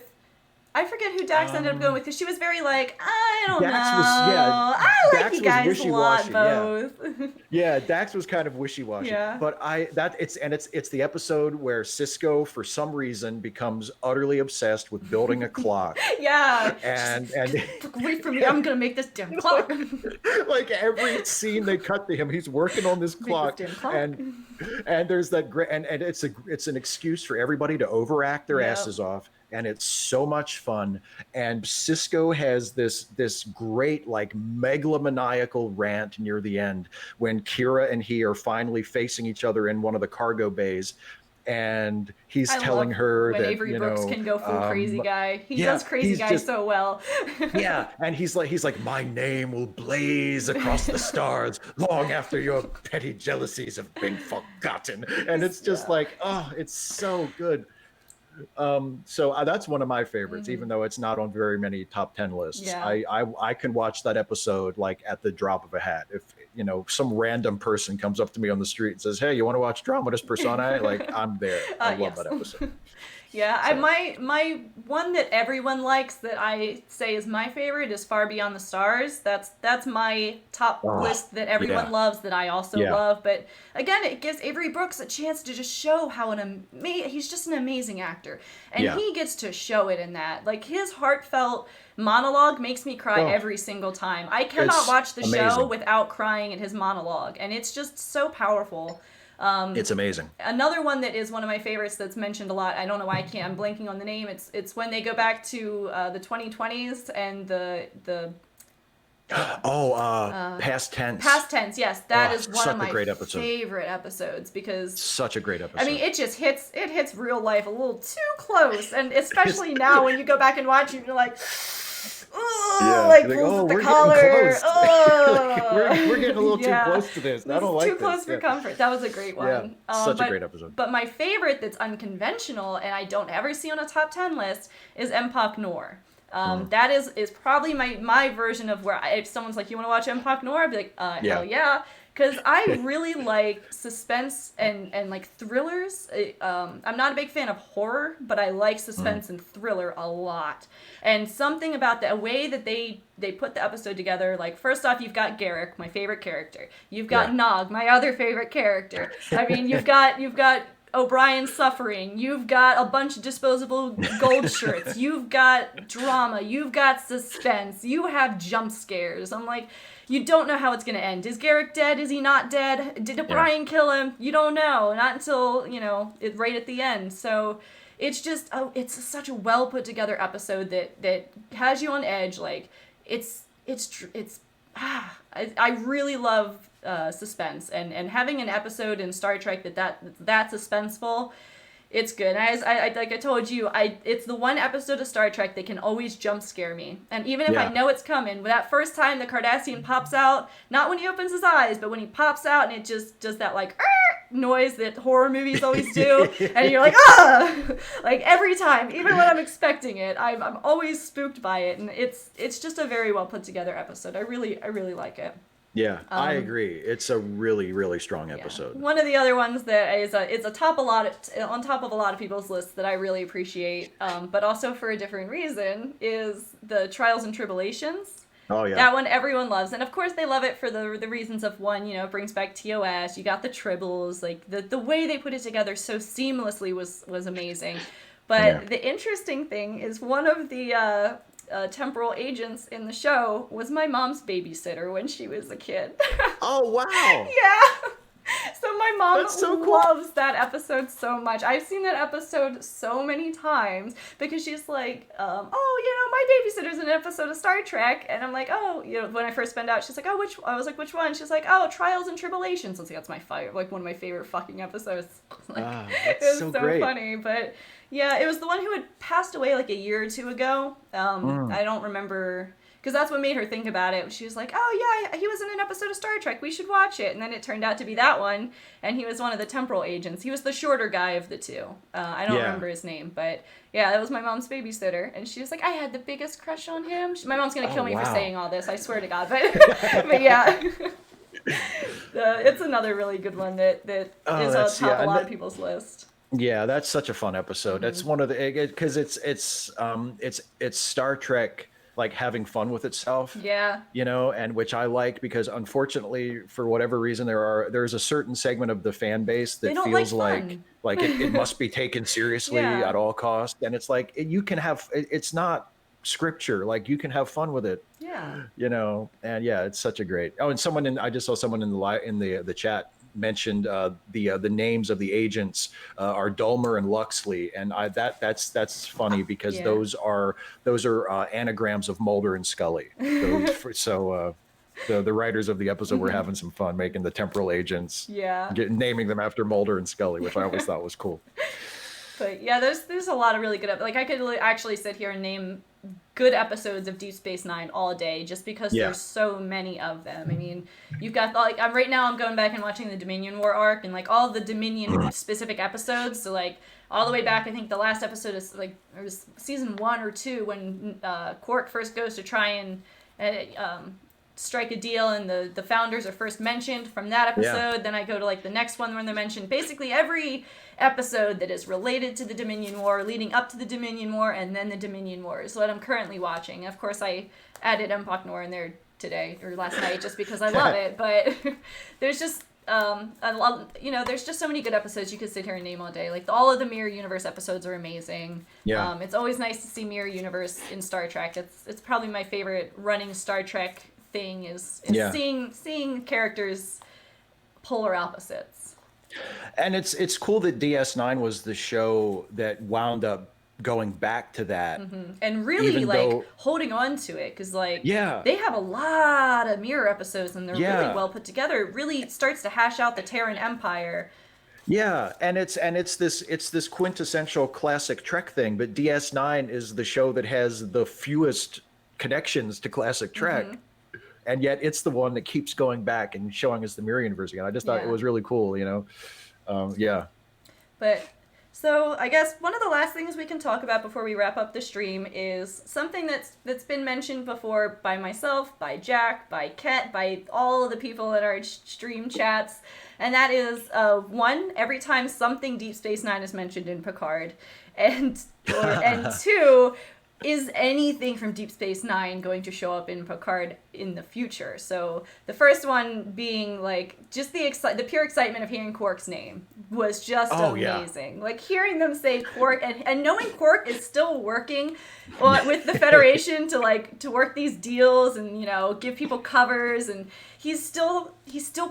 I forget who Dax ended up going with, because she was very like, I don't know. I like Dax you guys a lot, both. Yeah, Dax was kind of wishy-washy. Yeah. But it's the episode where Sisko, for some reason, becomes utterly obsessed with building a clock. Yeah. And wait for me, I'm gonna make this damn clock. Like every scene they cut to him, he's working on this clock. And there's that great, and it's an excuse for everybody to overact their asses off. And it's so much fun. And Sisko has this great, like, megalomaniacal rant near the end, when Kira and he are finally facing each other in one of the cargo bays, and he's telling her when that Avery Brooks can go full crazy guy. He does crazy guy so well. And he's like, my name will blaze across the stars long after your petty jealousies have been forgotten. And it's just like, oh, it's so good. So that's one of my favorites, even though it's not on very many top 10 lists. I can watch that episode like at the drop of a hat. If some random person comes up to me on the street and says, hey, you want to watch Dramatis Personae? Like, I'm there. I love that episode. My one that everyone likes, that I say is my favorite, is Far Beyond the Stars. That's my top list that everyone loves, that I also love. But again, it gives Avery Brooks a chance to just show how he's just an amazing actor, and he gets to show it in that. Like, his heartfelt monologue makes me cry every single time. I cannot watch the show without crying at his monologue, and it's just so powerful. It's amazing. Another one that is one of my favorites that's mentioned a lot, I don't know why I'm blanking on the name. It's when they go back to the 2020s and the Past Tense. Past Tense, yes. That is one of my favorite episodes, because such a great episode. I mean, it hits real life a little too close, and especially now when you go back and watch it, you're like, pulls the collar. We're getting a little too close to this. I don't like this. Too close for comfort. That was a great one. Such a great episode. But my favorite that's unconventional, and I don't ever see on a top 10 list, is Empok Nor. That is probably my version of where if someone's like, you want to watch Empok Nor? I'd be like, hell yeah. Because I really like suspense and like thrillers. I'm not a big fan of horror, but I like suspense and thriller a lot. And something about the way that they put the episode together, like, first off, you've got Garrick, my favorite character. You've got Nog, my other favorite character. I mean, you've got O'Brien suffering. You've got a bunch of disposable gold shirts. You've got drama. You've got suspense. You have jump scares. I'm like, you don't know how it's going to end. Is Garrick dead? Is he not dead? Did O'Brien kill him? You don't know. Not until, right at the end. So it's just, it's such a well put together episode that has you on edge. Like, I really love suspense, and having an episode in Star Trek that's suspenseful, it's good. And I like I told you, it's the one episode of Star Trek that can always jump scare me. And even if I know it's coming, that first time the Cardassian pops out, not when he opens his eyes, but when he pops out and it just does that like noise that horror movies always do, and you're like, like every time, even when I'm expecting it, I'm always spooked by it, and it's just a very well put together episode. I really like it. Yeah, I agree. It's a really, really strong episode. One of the other ones that is on top of a lot of people's lists that I really appreciate, but also for a different reason, is the Trials and Tribble-ations. Oh yeah. That one everyone loves, and of course they love it for the reasons of, one, it brings back TOS. You got the Tribbles, like the way they put it together so seamlessly was amazing. But the interesting thing is one of the temporal agents in the show was my mom's babysitter when she was a kid. Oh, wow. Yeah. So my mom so cool. loves that episode so much. I've seen that episode so many times because she's like, my babysitter's in an episode of Star Trek. And I'm like, when I first found out, she's like, I was like, which one? She's like, Trials and Tribble-ations. I was like, that's one of my favorite fucking episodes. Like, it was so great. funny. But yeah, it was the one who had passed away like a year or two ago. I don't remember... Because that's what made her think about it. She was like, he was in an episode of Star Trek. We should watch it. And then it turned out to be that one. And he was one of the temporal agents. He was the shorter guy of the two. I don't remember his name. But yeah, that was my mom's babysitter. And she was like, I had the biggest crush on him. My mom's going to kill me for saying all this. I swear to God. But yeah. It's another really good one that is on top of a lot of people's list. Yeah, that's such a fun episode. That's one of the... Because it's Star Trek... like having fun with itself, and which I like because unfortunately for whatever reason there's a certain segment of the fan base that feels like it must be taken seriously at all costs, and it's like you can have it's not scripture, like you can have fun with it, and it's such a great. And I just saw someone in the chat mentioned the names of the agents are Dulmer and Luxley, and that's funny because those are anagrams of Mulder and Scully. So the writers of the episode were having some fun making the temporal agents, naming them after Mulder and Scully, which I always thought was cool. But yeah, there's a lot of really good I could actually sit here and name good episodes of Deep Space Nine all day just because there's so many of them. I mean, you've got I'm going back and watching the Dominion War arc and like all the Dominion specific episodes. So like all the way back, I think the last episode is like it was season 1 or 2 when Quark first goes to try and strike a deal and the founders are first mentioned from that episode. Then I go to like the next one when they're mentioned. Basically every episode that is related to the Dominion War, leading up to the Dominion War, and then the Dominion War is what I'm currently watching. Of course, I added Empok Nor in there today or last night just because I love it. But there's just there's just so many good episodes you could sit here and name all day. Like all of the Mirror Universe episodes are amazing. Yeah. It's always nice to see Mirror Universe in Star Trek. It's probably my favorite running Star Trek thing is seeing characters polar opposites. And it's cool that DS9 was the show that wound up going back to that, and really holding on to it because they have a lot of Mirror episodes and they're really well put together. It really starts to hash out the Terran Empire. Yeah, and it's this quintessential classic Trek thing, but DS9 is the show that has the fewest connections to classic Trek. And yet it's the one that keeps going back and showing us the Mirror Universe again. I just thought it was really cool, But so I guess one of the last things we can talk about before we wrap up the stream is something that's been mentioned before by myself, by Jack, by Ket, by all of the people in our stream chats, and that is one, every time something Deep Space Nine is mentioned in Picard, and two, is anything from Deep Space Nine going to show up in Picard in the future? So the first one being just the pure excitement of hearing Quark's name was just amazing. Like hearing them say Quark and knowing Quark is still working with the Federation to work these deals and give people covers, and he's still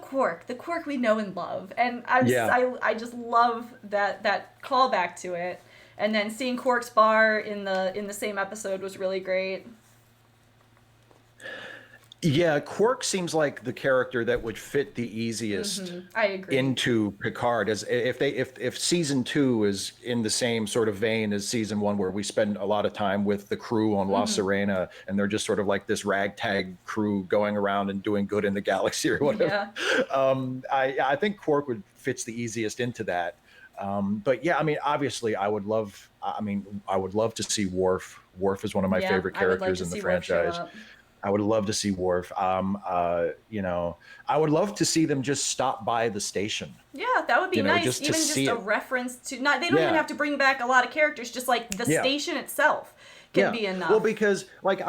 Quark, the Quark we know and love, and I just love that callback to it. And then seeing Quark's bar in the same episode was really great. Yeah, Quark seems like the character that would fit the easiest I agree. into Picard. As if season 2 is in the same sort of vein as season 1, where we spend a lot of time with the crew on La Sirena, and they're just sort of like this ragtag crew going around and doing good in the galaxy or whatever. Yeah. I think Quark fits the easiest into that. But yeah, I mean, obviously, I would love to see Worf. Worf is one of my favorite characters in the franchise. I would love to see Worf. I would love to see them just stop by the station. Yeah, that would be nice. Just a reference to they don't even have to bring back a lot of characters. Just like the station itself can be enough. Well, because I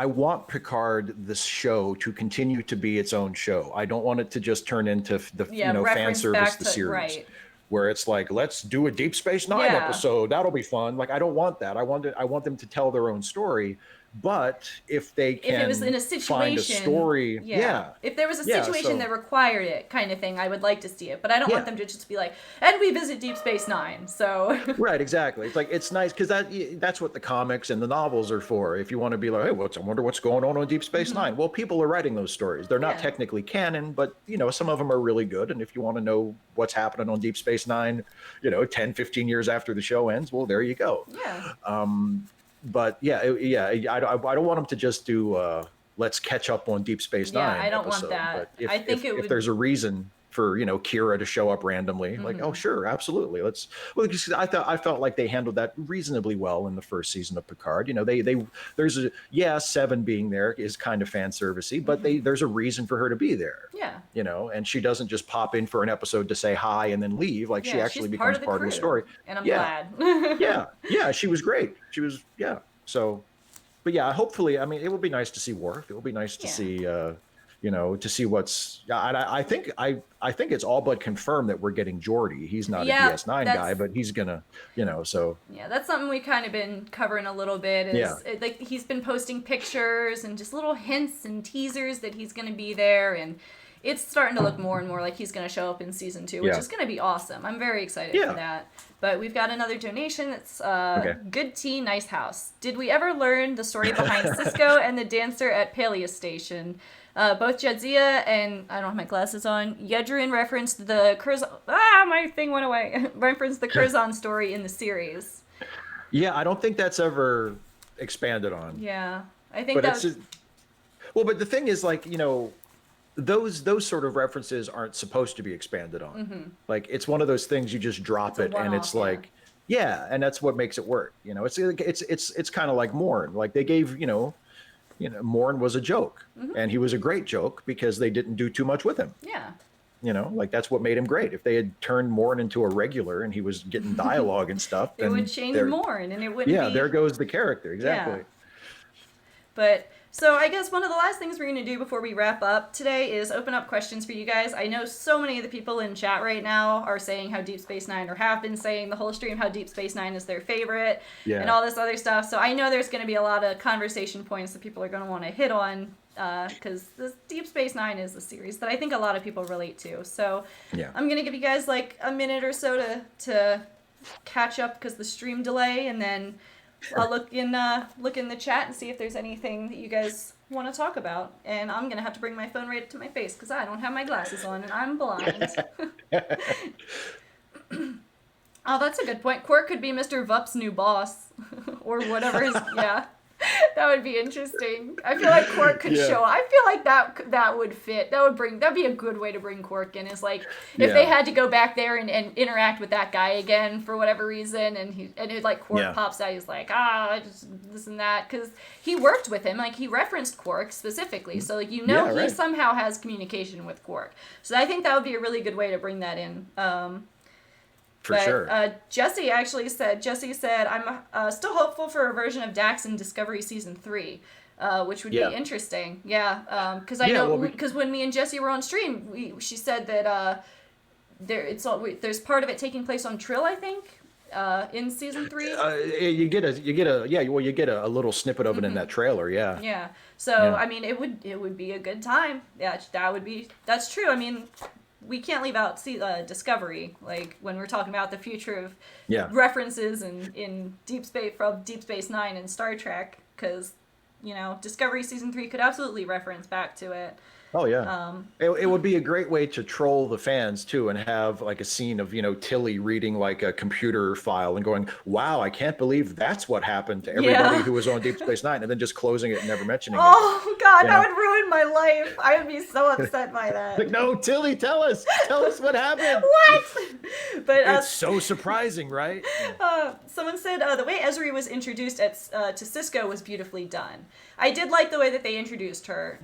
want Picard, the show, to continue to be its own show. I don't want it to just turn into the fan service, the series. Right. where it's like, let's do a Deep Space Nine Yeah. episode. That'll be fun. Like, I don't want that. I want them to tell their own story. But if they can if it was in a situation, find a story, if there was a Yeah, situation so- that required it, kind of thing, I would like to see it. But I don't want them to just be like, and we visit Deep Space Nine. So Right, exactly. It's like, it's nice because that's what the comics and the novels are for. If you want to be like, hey, I wonder what's going on Deep Space Nine. Well, people are writing those stories. They're not technically canon, but some of them are really good. And if you want to know what's happening on Deep Space Nine, 10, 15 years after the show ends, well, there you go. Yeah. But I don't want them to just do let's catch up on Deep Space Nine. I don't episode. want that. But I think if there's a reason for Kira to show up randomly, like, oh sure, absolutely, let's. Well, because I felt like they handled that reasonably well in the first season of Picard. There's a 7 being there is kind of fan servicey, but there's a reason for her to be there. Yeah. And she doesn't just pop in for an episode to say hi and then leave. Like, she actually becomes part of the story. And I'm glad. Yeah, she was great. She was So, but hopefully, I mean, it would be nice to see Worf. It would be nice to see. To see what's. I think it's all but confirmed that we're getting Geordi. He's not a DS9 guy, but he's gonna. So. Yeah, that's something we've kind of been covering a little bit. Like, he's been posting pictures and just little hints and teasers that he's gonna be there, and it's starting to look more and more like he's gonna show up in season 2, which is gonna be awesome. I'm very excited for that. But we've got another donation. It's Good Tea, Nice House. Did we ever learn the story behind Sisko and the dancer at Palea Station? Both Jadzia and, I don't have my glasses on, Yedrin referenced the Curzon... my thing went away. referenced the Curzon story in the series. Yeah, I don't think that's ever expanded on. Yeah, I think that's... Well, but the thing is, like, those sort of references aren't supposed to be expanded on. Like, it's one of those things you just drop it, and it's like, and that's what makes it work. It's kind of like Morn. Like, they gave, Morn was a joke, and he was a great joke because they didn't do too much with him. Yeah. Like, that's what made him great. If they had turned Morn into a regular and he was getting dialogue and stuff, it would change Morn, and it wouldn't be... there goes the character. Exactly. Yeah. But, so I guess one of the last things we're going to do before we wrap up today is open up questions for you guys. I know so many of the people in chat right now are saying how Deep Space Nine, or have been saying the whole stream how Deep Space Nine is their favorite, and all this other stuff. So I know there's going to be a lot of conversation points that people are going to want to hit on, because this Deep Space Nine is a series that I think a lot of people relate to. So I'm going to give you guys like a minute or so to catch up because the stream delay, and then I'll look in the chat and see if there's anything that you guys want to talk about. And I'm gonna have to bring my phone right up to my face because I don't have my glasses on and I'm blind. Oh, that's a good point. Quark could be Mr. Vup's new boss, or whatever. That would be interesting. I feel like Quark could show. I feel like that would fit. That'd be a good way to bring Quark in. Is like if they had to go back there and interact with that guy again for whatever reason, and like Quark pops out. He's like just this and that because he worked with him. Like he referenced Quark specifically, so like he somehow has communication with Quark. So I think that would be a really good way to bring that in. For sure. Jesse said, I'm still hopeful for a version of Dax in Discovery Season 3, which would be interesting. Yeah, because I know, because when me and Jesse were on stream, she said that there's part of it taking place on Trill, I think, in Season 3. You get a little snippet of it in that trailer, Yeah, so, I mean, it would be a good time. Yeah, that's true. I mean... We can't leave out Discovery, like when we're talking about the future of references in Deep Space Nine and Star Trek, because Discovery Season 3 could absolutely reference back to it. Oh yeah. It would be a great way to troll the fans too, and have like a scene of Tilly reading like a computer file and going, "Wow, I can't believe that's what happened to everybody who was on Deep Space Nine," and then just closing it and never mentioning it. Oh God, that would ruin my life. I would be so upset by that. Like, no, Tilly, tell us what happened. What? But it's so surprising, right? Someone said the way Ezri was introduced to Sisko was beautifully done. I did like the way that they introduced her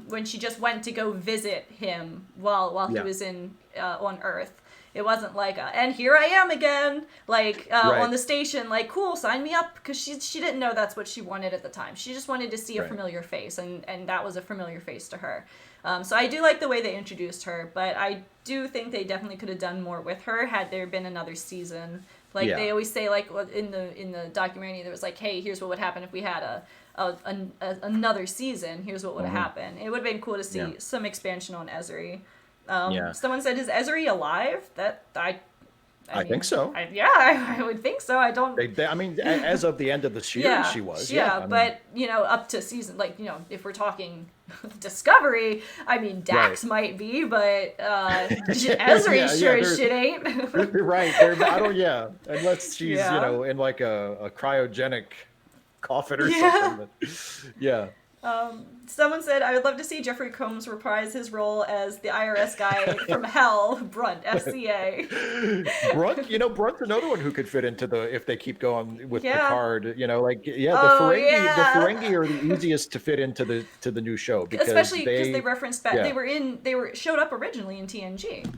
when she just went to go visit him while he was on Earth, It wasn't like, and here I am again, like Right. on the station, like, cool, sign me up, because she didn't know that's what she wanted at the time. She just wanted to see a Right. familiar face, and that was a familiar face to her. So I do like the way they introduced her, but I do think they definitely could have done more with her had there been another season. Like Yeah. they always say, like in the documentary, there was like, hey, here's what would happen if we had another season. Here's what would have happened. It would have been cool to see some expansion on Ezri. Someone said, is Ezri alive? I mean, think so. I would think so. I don't. I mean, as of the end of the series, she was. Yeah, I mean, but up to season, like if we're talking Discovery, I mean, Dax might be, but Ezri sure as shit ain't. Right. I don't. Yeah, unless she's in like a cryogenic coffin or something. But, yeah. Someone said, I would love to see Jeffrey Combs reprise his role as the IRS guy from Hell, Brunt, FCA. Brunt's another one who could fit into if they keep going with Picard, the Ferengi are the easiest to fit into the new show, because especially because they referenced back, they showed up originally in TNG.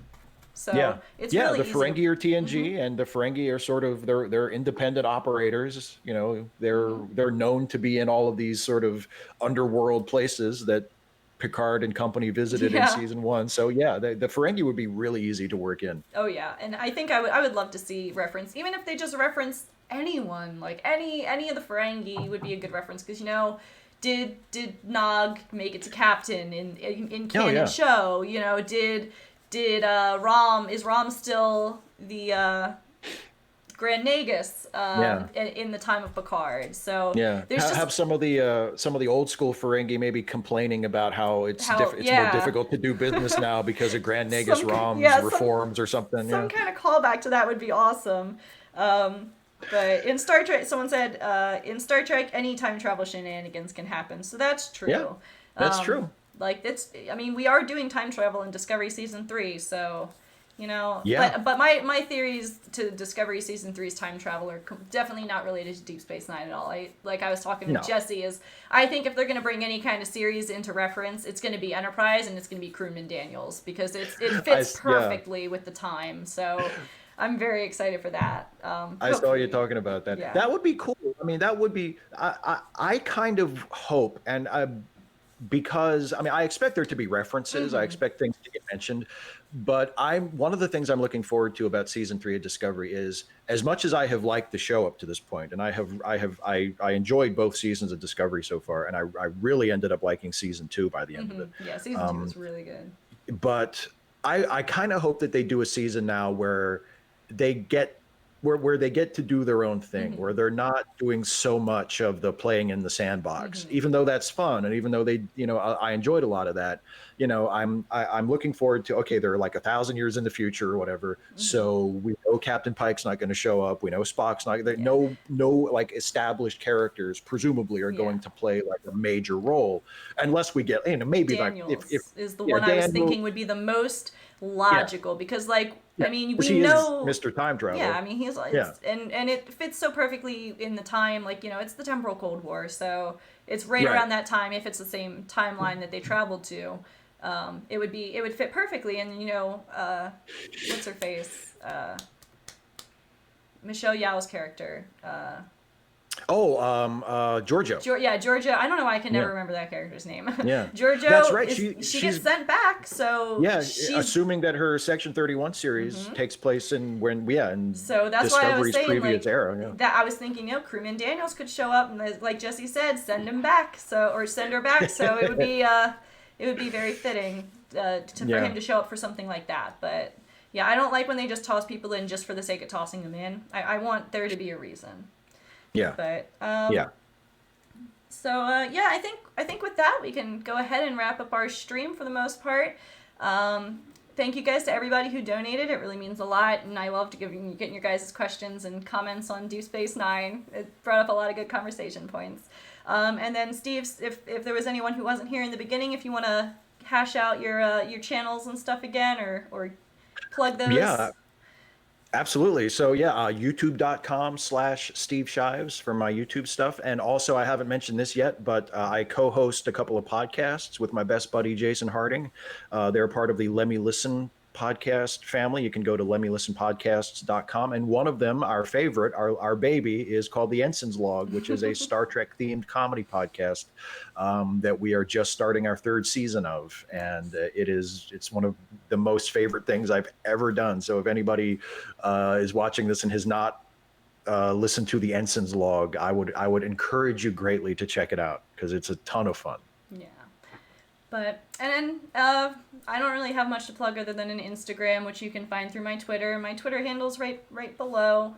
So it's really the Ferengi are TNG, and the Ferengi are sort of they're independent operators. They're known to be in all of these sort of underworld places that Picard and company visited in season 1. So the Ferengi would be really easy to work in. Oh yeah, and I think I would love to see reference, even if they just reference anyone, like any of the Ferengi would be a good reference, because did Nog make it to captain in canon show? Is Rom still the Grand Nagus in the time of Picard? So have some of the old school Ferengi maybe complaining about how it's more difficult to do business now because of Grand Nagus Rom's reforms or something. Some kind of callback to that would be awesome. But in Star Trek, someone said, in Star Trek, any time travel shenanigans can happen. So that's true. Yeah, that's true. Like we are doing time travel in Discovery season 3, so but my theories to Discovery season 3's time travel are definitely not related to Deep Space Nine at all. I was talking with Jesse, I think if they're going to bring any kind of series into reference, it's going to be Enterprise, and it's going to be Crewman Daniels, because it fits perfectly with the time. So I'm very excited for that. I saw you talking about that. Yeah. That would be cool. I mean, that would be. I kind of hope, and because I expect there to be references. I expect things to get mentioned, but one of the things I'm looking forward to about season 3 of Discovery is, as much as I have liked the show up to this point, and I enjoyed both seasons of Discovery so far, and I really ended up liking season 2 by the end of it. Yeah, season 2 was really good. But I kind of hope that they do a season now where they get where they get to do their own thing, where they're not doing so much of the playing in the sandbox, even though that's fun, and even though they, I enjoyed a lot of that. I'm looking forward to, okay, they're like 1,000 years in the future or whatever, so we know Captain Pike's not going to show up, we know Spock's not. No like established characters presumably are going to play like a major role, unless we get maybe Daniels like if is the one I was thinking would be the most logical, because we know Mr. Time Travel. Yeah, he's and it fits so perfectly in the time. It's the temporal Cold War, so it's right around that time. If it's the same timeline that they traveled to, it would fit perfectly. And what's her face? Michelle Yeoh's character. Georgia. Georgia. I don't know why I can never remember that character's name. Yeah, Georgia. That's right. She gets sent back. So assuming that her Section 31 series takes place in so that's why I was saying previous era. That I was thinking, Crewman Daniels could show up, and like Jesse said, send him back. Or send her back. So it would be very fitting for him to show up for something like that. But I don't like when they just toss people in just for the sake of tossing them in. I want there to be a reason. Yeah. But So I think with that we can go ahead and wrap up our stream for the most part. Thank you guys to everybody who donated. It really means a lot, and I loved getting your guys' questions and comments on Deep Space Nine. It brought up a lot of good conversation points. And then Steve, if there was anyone who wasn't here in the beginning, if you want to hash out your channels and stuff again, or plug those. Yeah. Absolutely. So youtube.com/Steve Shives for my YouTube stuff. And also, I haven't mentioned this yet, but I co-host a couple of podcasts with my best buddy, Jason Harding. They're part of the Let Me Listen podcast family, you can go to letmelistenpodcasts.com. And one of them, our favorite, our baby, is called The Ensign's Log, which is a Star Trek themed comedy podcast that we are just starting our third season of. And it's one of the most favorite things I've ever done. So if anybody is watching this and has not listened to The Ensign's Log, I would encourage you greatly to check it out because it's a ton of fun. Yeah. But, and then, I don't really have much to plug other than an Instagram, which you can find through my Twitter. My Twitter handle's right below.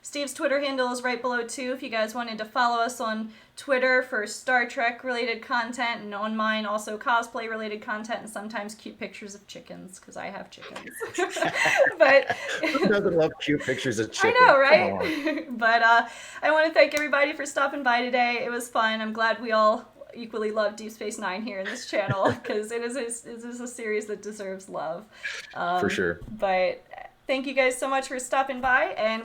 Steve's Twitter handle is right below, too, if you guys wanted to follow us on Twitter for Star Trek-related content, and on mine, also cosplay-related content, and sometimes cute pictures of chickens, because I have chickens. But who doesn't love cute pictures of chickens? I know, right? But I want to thank everybody for stopping by today. It was fun. I'm glad we all equally love Deep Space Nine here in this channel because it is a series that deserves love. For sure. But thank you guys so much for stopping by, and